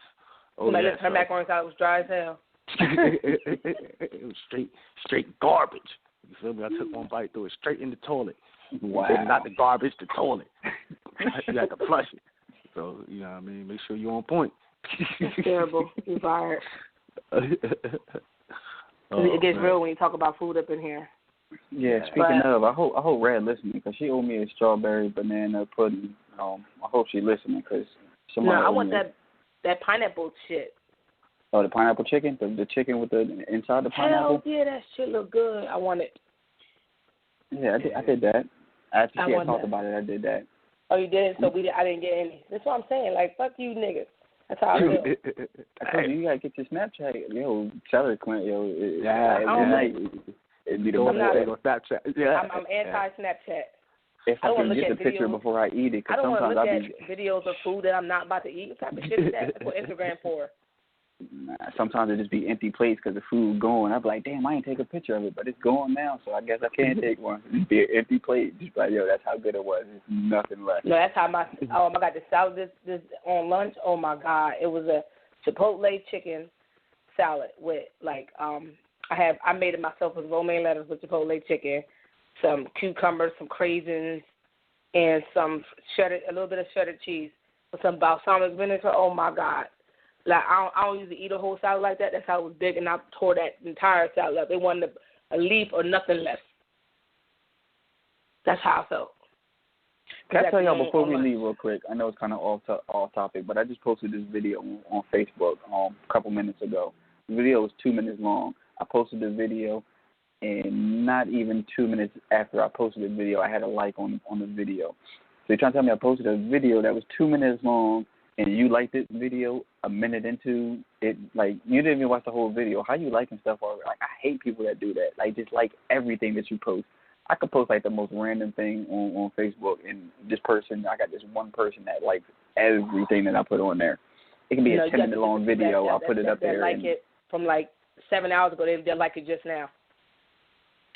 Her macaroni salad was dry as hell. It was straight garbage. You feel me? I took one bite, threw it straight in the toilet. Wow. Not the garbage, the toilet. You had to flush it. So, you know what I mean? Make sure you're on point. It's terrible. You're fired. It gets man. real when you talk about food up in here. Yeah, speaking of, I hope Red listening because she owed me a strawberry banana pudding. I hope she listening because somebody. No, I want that pineapple shit. Oh, the pineapple chicken, the chicken with the inside the pineapple. Hell yeah, that shit look good. I want it. Yeah, I did that. After she had talked that. about it, I did that. Oh, you did? So I didn't get any. That's what I'm saying. Like, fuck you niggas. That's how I feel. I told you gotta get your Snapchat. Yo, tell her, Clint. Yo, it'd be the most on Snapchat. Yeah. I'm anti-Snapchat. If I can get the videos, picture before I eat it, because sometimes I don't want to look at videos of food that I'm not about to eat. What type of shit is that? That's what Instagram for. Sometimes it just be empty plates because the food gone. I'd be like, damn, I ain't take a picture of it, but it's gone now, so I guess I can't take one. It'd be an empty plate. Just like, yo, that's how good it was. There's nothing left. No, that's how my God, the salad this on lunch. Oh my God, it was a Chipotle chicken salad with I made it myself with romaine lettuce with Chipotle chicken, some cucumbers, some craisins, and a little bit of shredded cheese with some balsamic vinegar. Oh my God. Like, I don't usually eat a whole salad like that. That's how it was big, and I tore that entire salad up. It wasn't a leaf or nothing left. That's how I felt. Can I tell y'all before we leave real quick? I know it's kind of off topic, but I just posted this video on Facebook a couple minutes ago. The video was 2 minutes long. I posted the video, and not even 2 minutes after I posted the video, I had a like on the video. So you're trying to tell me I posted a video that was 2 minutes long, and you liked this video a minute into it, like, you didn't even watch the whole video. How you liking stuff already? Like, I hate people that do that. Like, just like everything that you post. I could post, like, the most random thing on Facebook, and I got this one person that likes everything that I put on there. It can be a 10-minute long video. I'll put it up there. Like it from, 7 hours ago. They like it just now.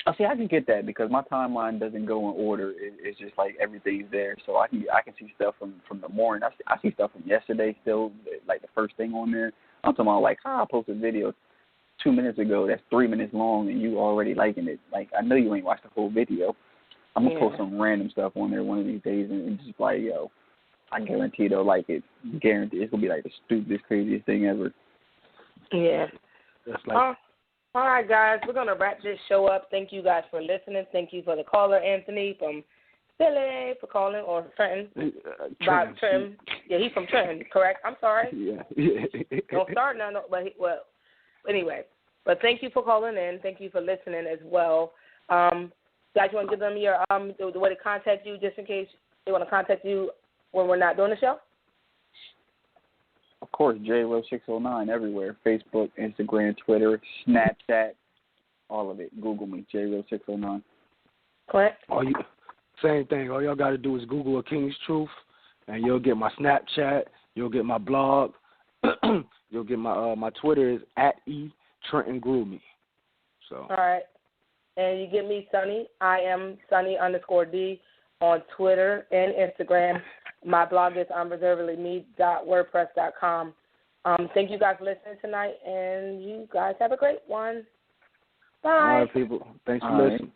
Oh, see, I can get that because my timeline doesn't go in order. It's just like everything's there, so I can see stuff from the morning. I see stuff from yesterday still, like the first thing on there. I'm talking about I posted a video 2 minutes ago that's 3 minutes long and you already liking it. Like, I know you ain't watched the whole video. I'm gonna post some random stuff on there one of these days and just like, yo, I guarantee they'll like it. Guarantee it's gonna be like the stupidest, craziest thing ever. Yeah. That's like. All right, guys, we're going to wrap this show up. Thank you guys for listening. Thank you for the caller, Anthony from Philly, for calling, or Trenton. Trenton. Yeah, he's from Trenton, correct? I'm sorry. Yeah. Don't start now, anyway. But thank you for calling in. Thank you for listening as well. Guys, you want to give them your the way to contact you just in case they want to contact you when we're not doing the show? Of course, JRose609 everywhere. Facebook, Instagram, Twitter, Snapchat, all of it. Google me, JRose609. Clint? Same thing. All y'all got to do is Google A King's Truth, and you'll get my Snapchat. You'll get my blog. You'll get my Twitter is @ETrentonGroomy. So. All right. And you get me, Sunny. I am Sunny_D on Twitter and Instagram. My blog is unreservedlyme.wordpress.com. Thank you guys for listening tonight, and you guys have a great one. Bye. All right, people. Thanks for listening.